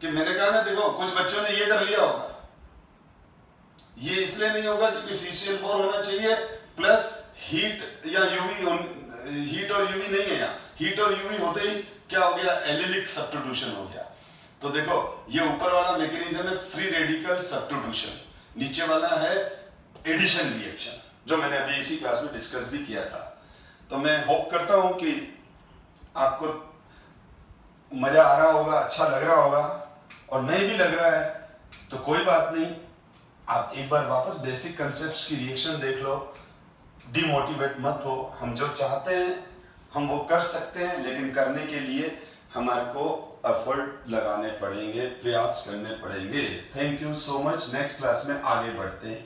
कि मैंने कहा ना देखो कुछ बच्चों ने ये कर लिया होगा, ये इसलिए नहीं होगा क्योंकि CCl4 होना चाहिए प्लस हीट या यूवी, हीट और यूवी नहीं है यहाँ, हीट और यूवी होते ही क्या हो गया, एलिलिक सब्स्टिट्यूशन हो गया। तो देखो ये ऊपर वाला मैकेनिज्म है फ्री रेडिकल सब्स्टिट्यूशन, नीचे वाला है एडिशन रिएक्शन, जो मैंने अभी इसी क्लास में डिस्कस भी किया था। तो मैं होप करता हूं कि आपको मजा आ रहा होगा, अच्छा लग रहा होगा, और नहीं भी लग रहा है तो कोई बात नहीं, आप एक बार वापस बेसिक कंसेप्ट्स की रिएक्शन देख लो, डिमोटिवेट मत हो। हम जो चाहते हैं हम वो कर सकते हैं, लेकिन करने के लिए हमारे को एफर्ट लगाने पड़ेंगे, प्रयास करने पड़ेंगे। Thank you so much. Next class में आगे बढ़ते हैं।